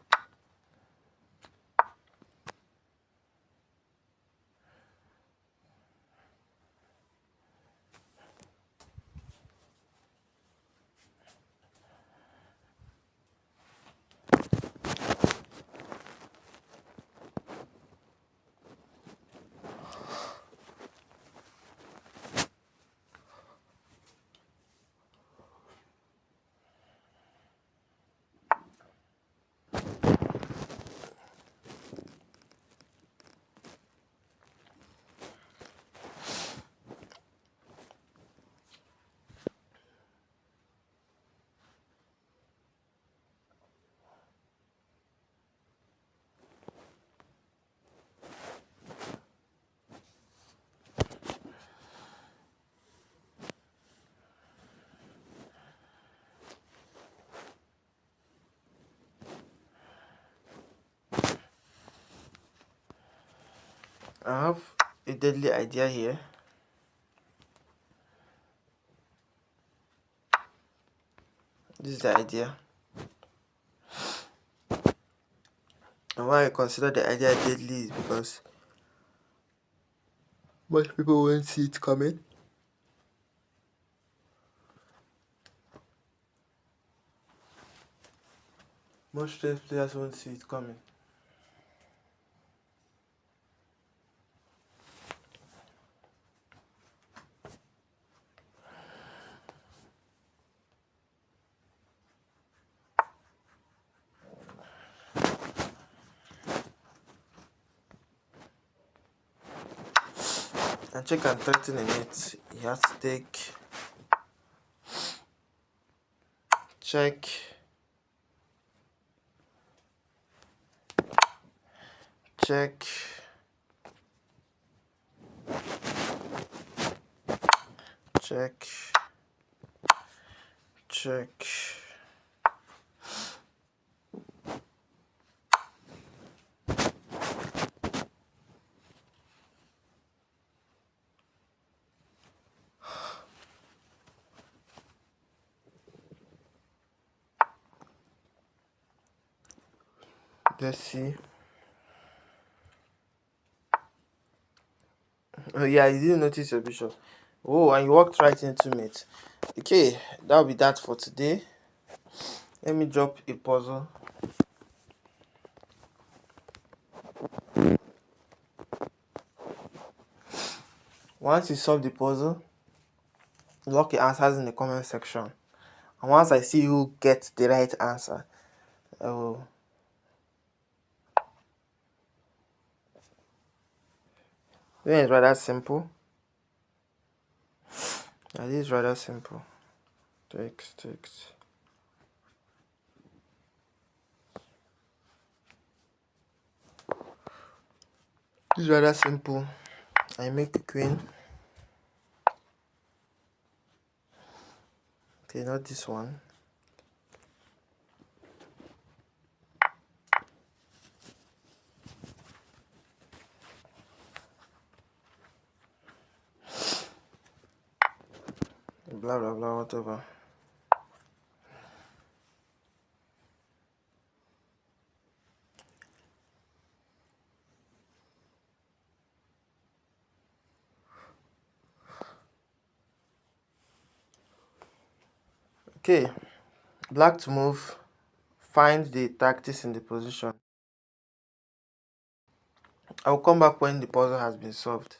I have a deadly idea here. This is the idea. And why I consider the idea deadly is because most people won't see it coming. Most chess players won't see it coming. And check and 13 in it. You have to take check, check, check, check. Let's see. Oh yeah, you didn't notice your bishop. Oh, and you walked right into it. Okay, that'll be that for today. Let me drop a puzzle. Once you solve the puzzle, lock your answers in the comment section. And once I see who gets the right answer, I will. Then it's rather simple. It is rather simple. Text. This is rather simple. I make the queen. Okay, not this one. Blah blah blah, whatever. Okay, black to move. Find the tactics in the position. I'll come back when the puzzle has been solved.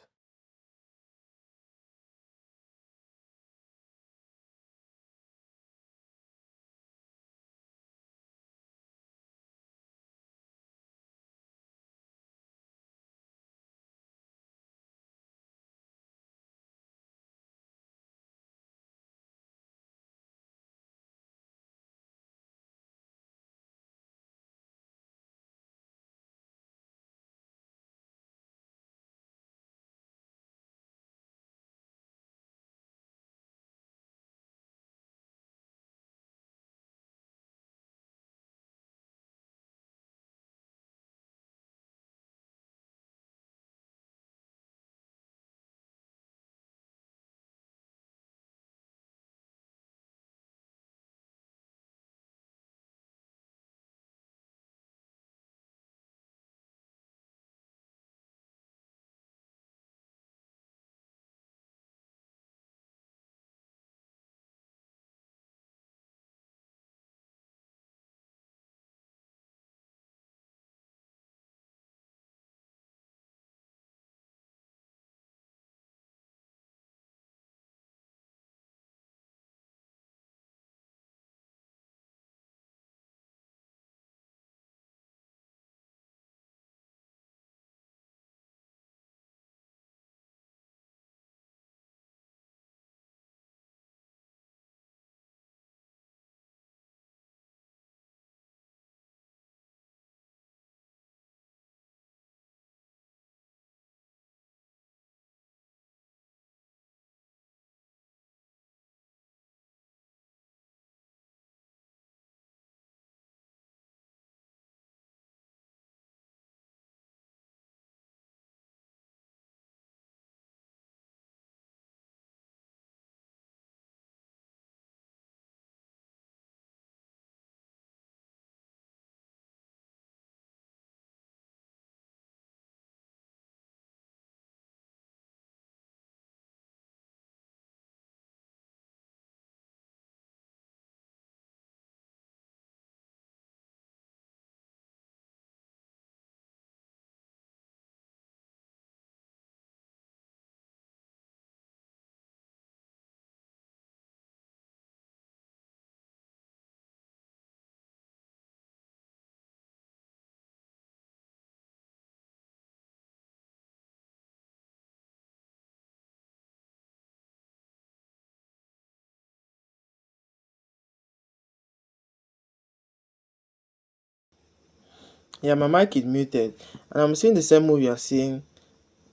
Yeah, my mic is muted, and I'm seeing the same move you're seeing.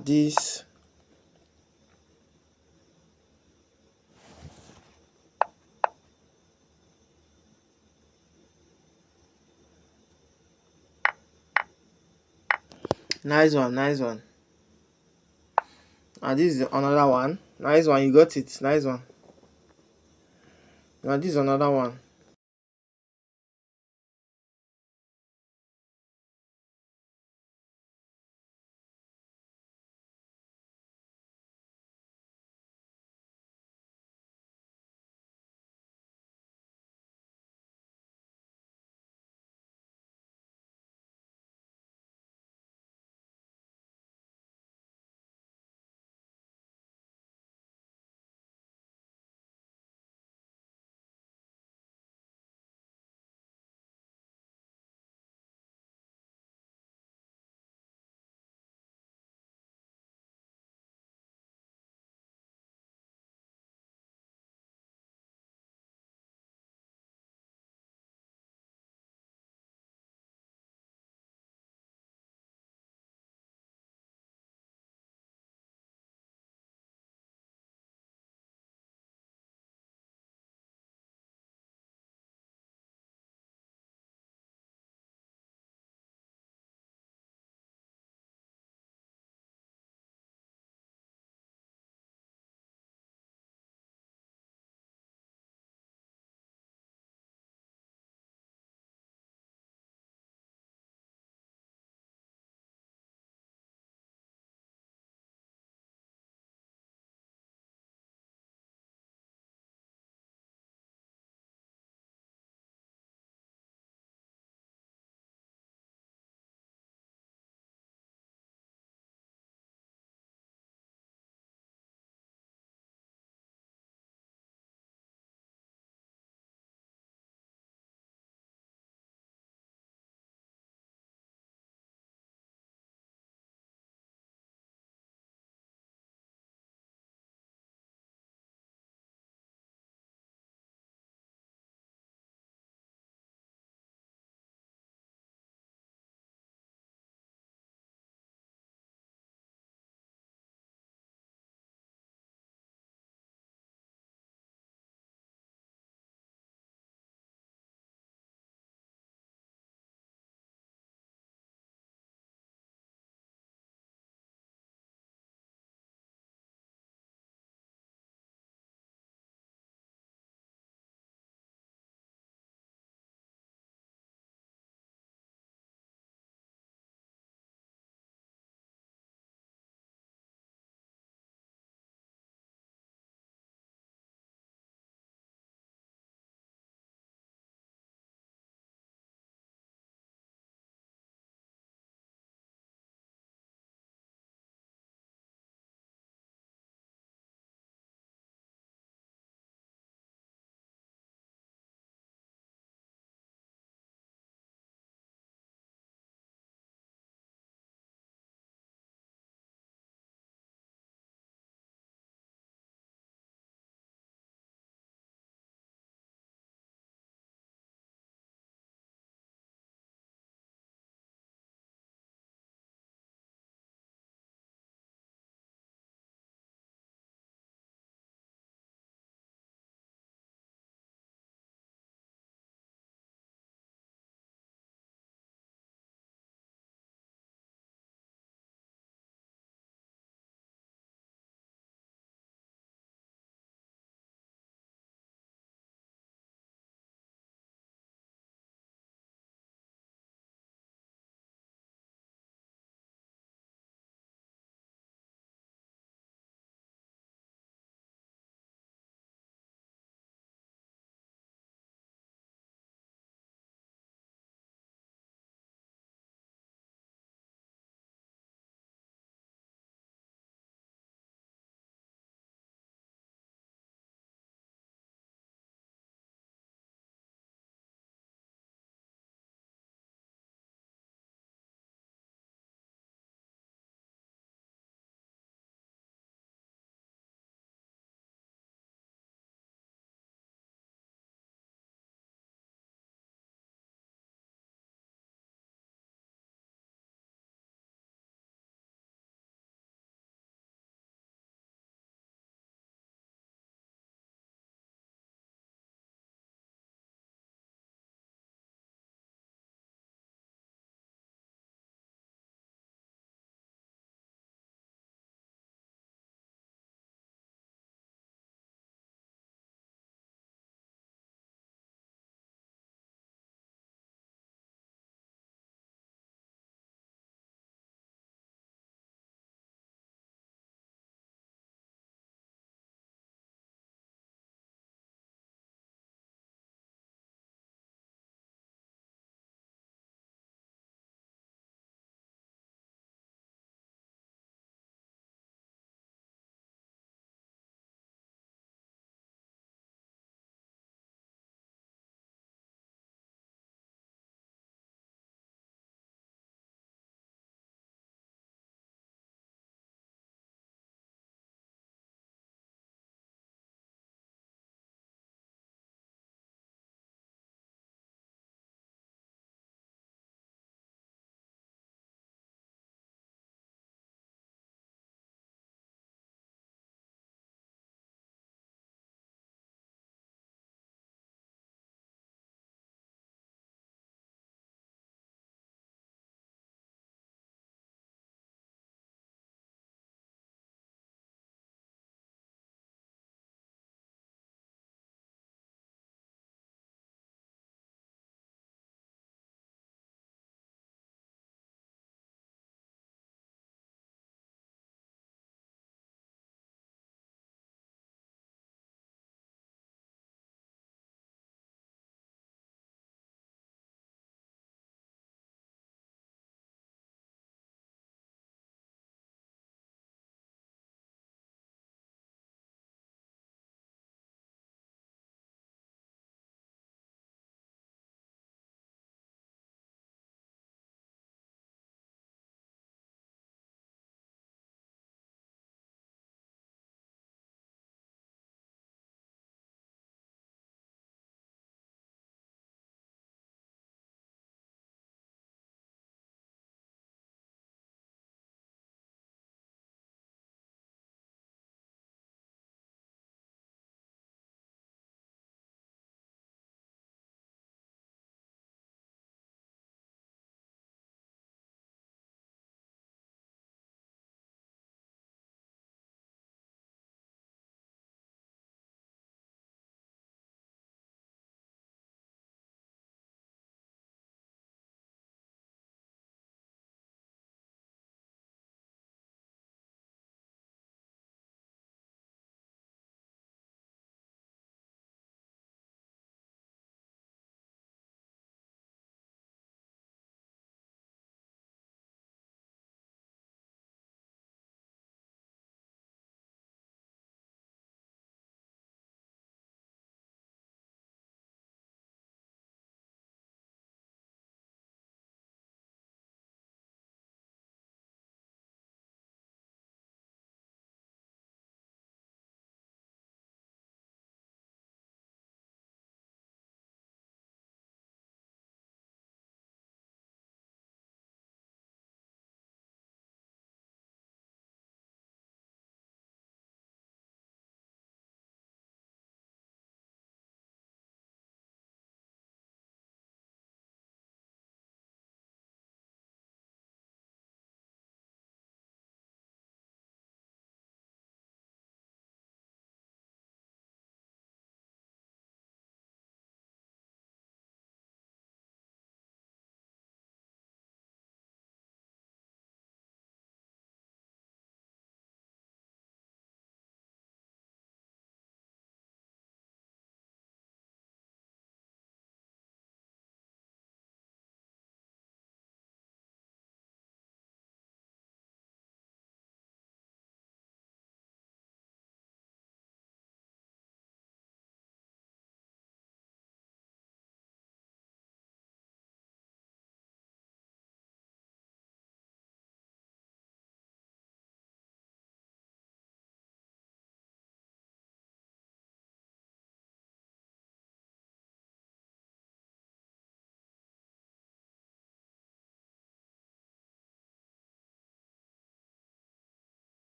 This nice one, nice one. And this is another one. Nice one, you got it. Nice one. Now this is another one.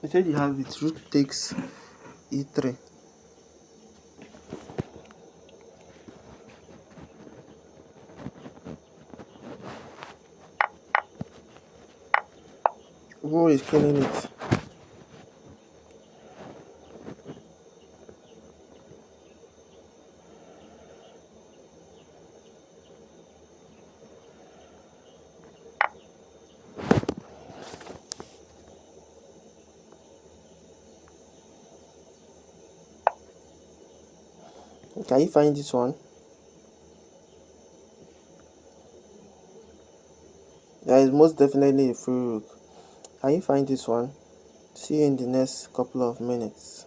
I said you have it. Rook takes e3. Who is killing it? Can you find this one? There is most definitely a free rook. Can you find this one? See you in the next couple of minutes.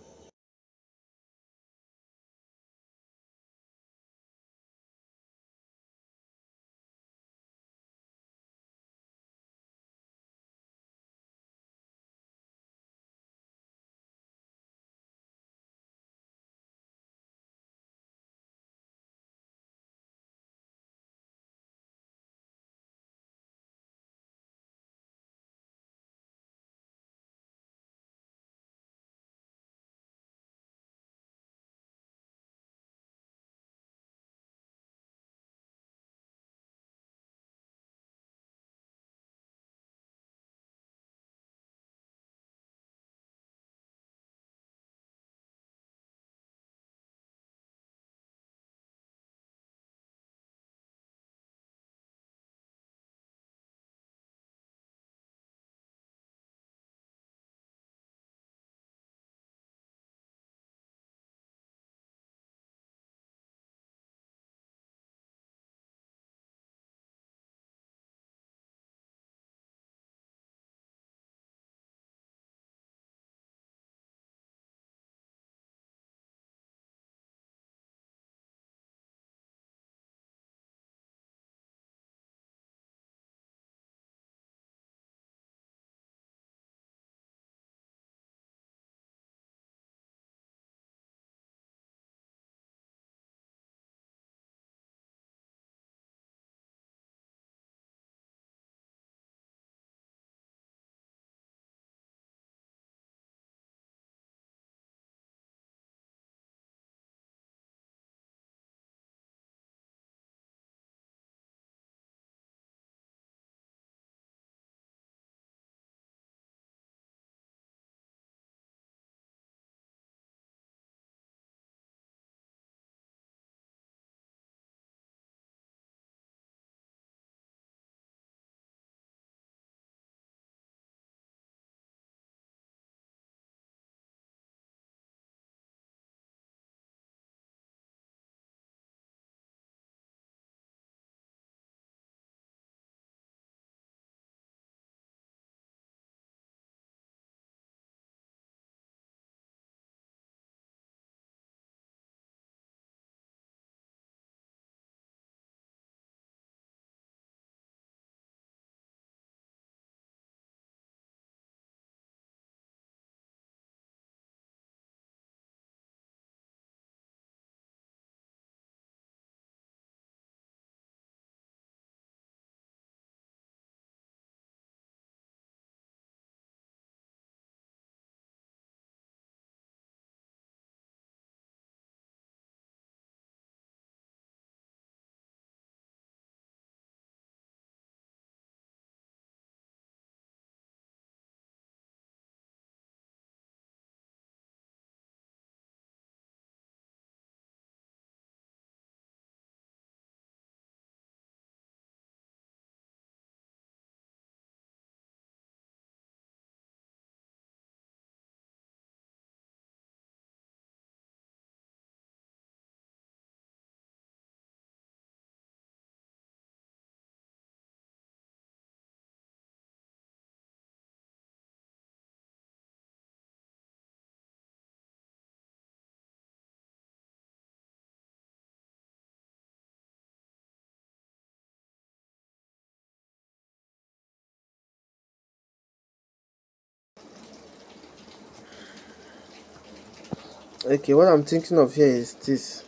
Okay, what I'm thinking of here is this.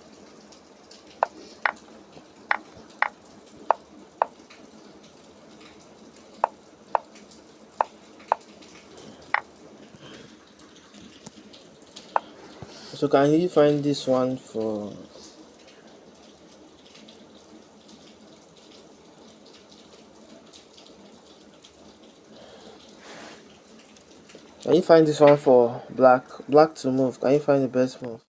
So can you find this one for can you find this one for black? Black to move. Can you find the best move?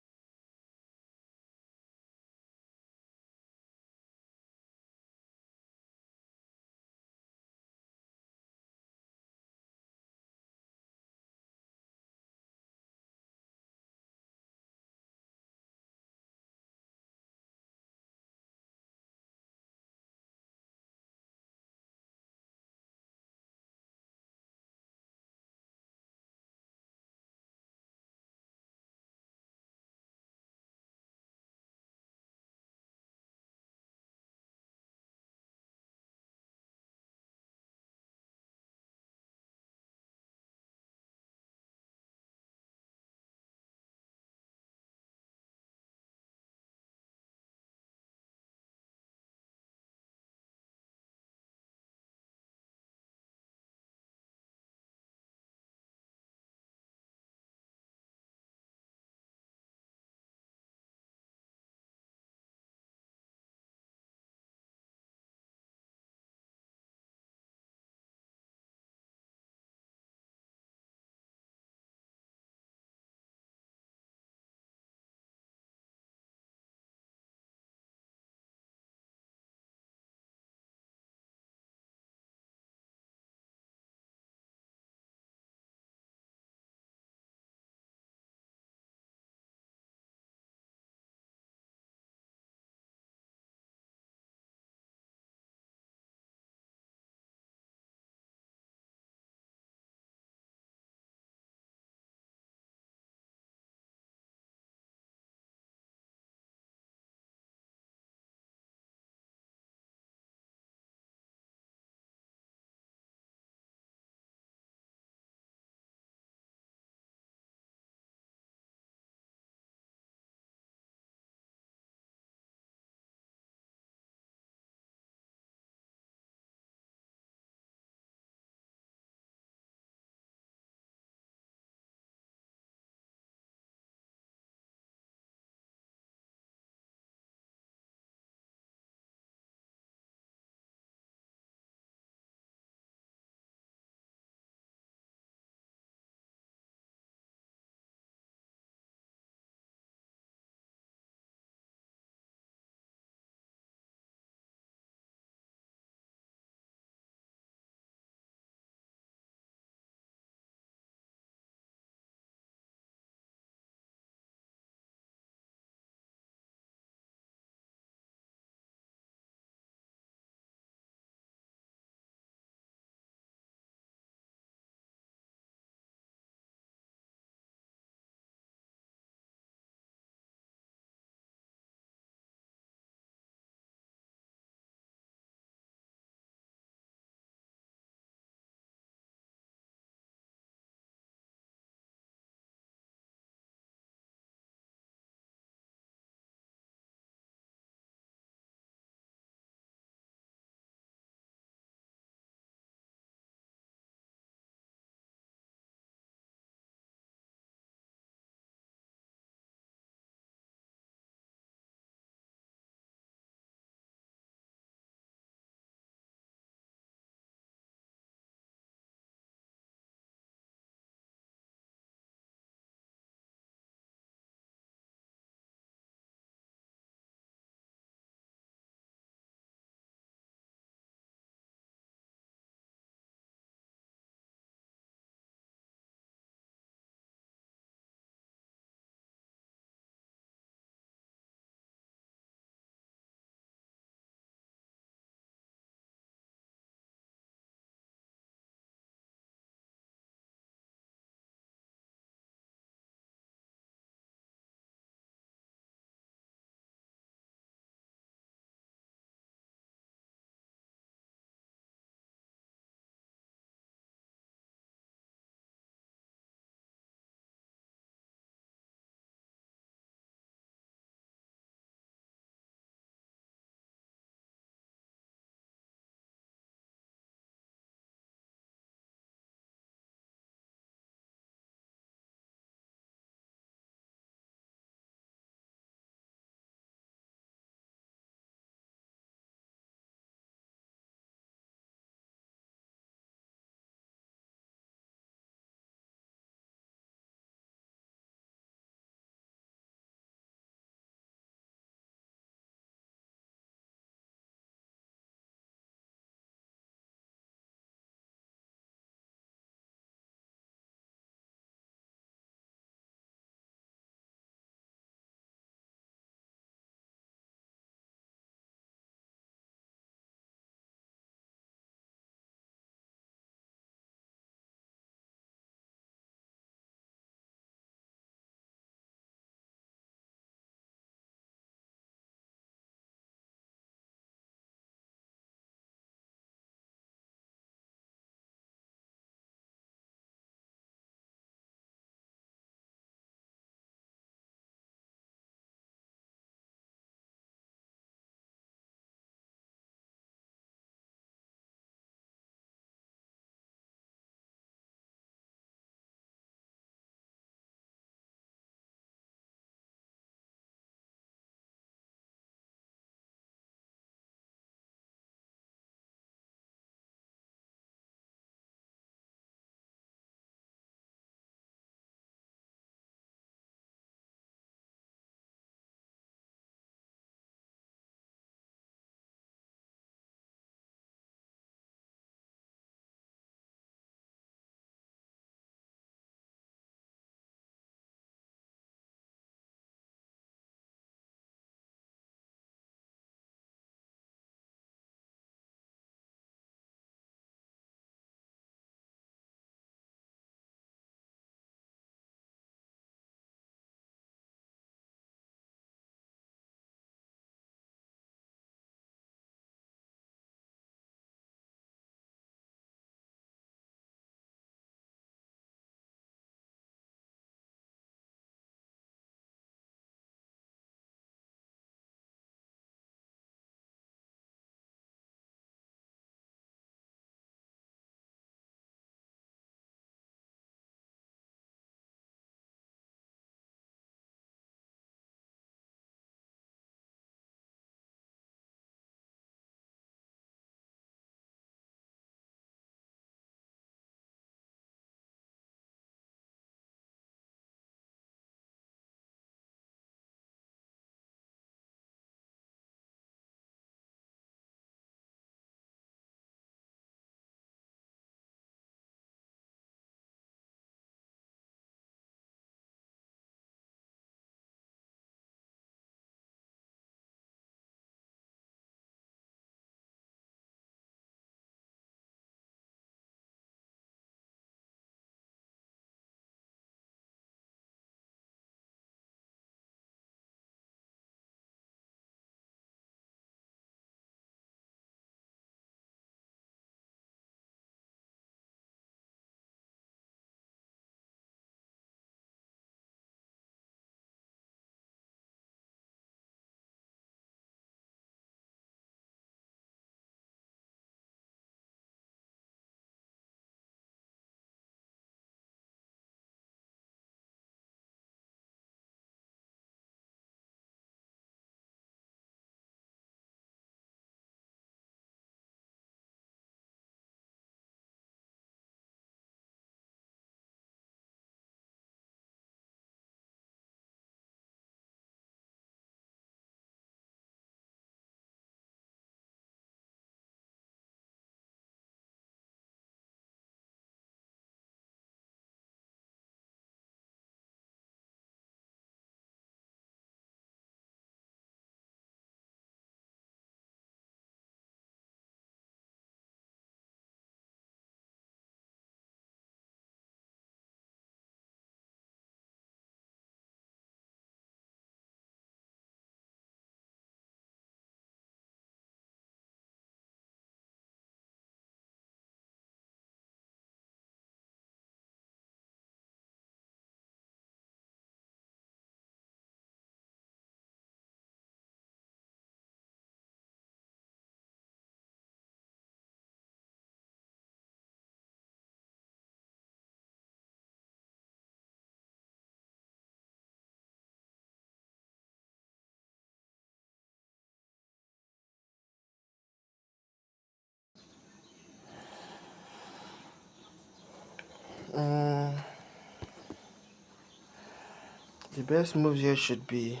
The best move here should be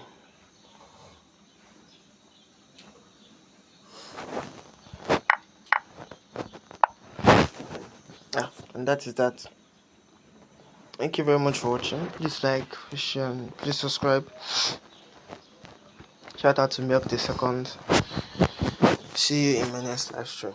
and that is that. Thank you very much for watching. Please like, share, and please subscribe. Shout out to Milk the Second. See you in my next live stream.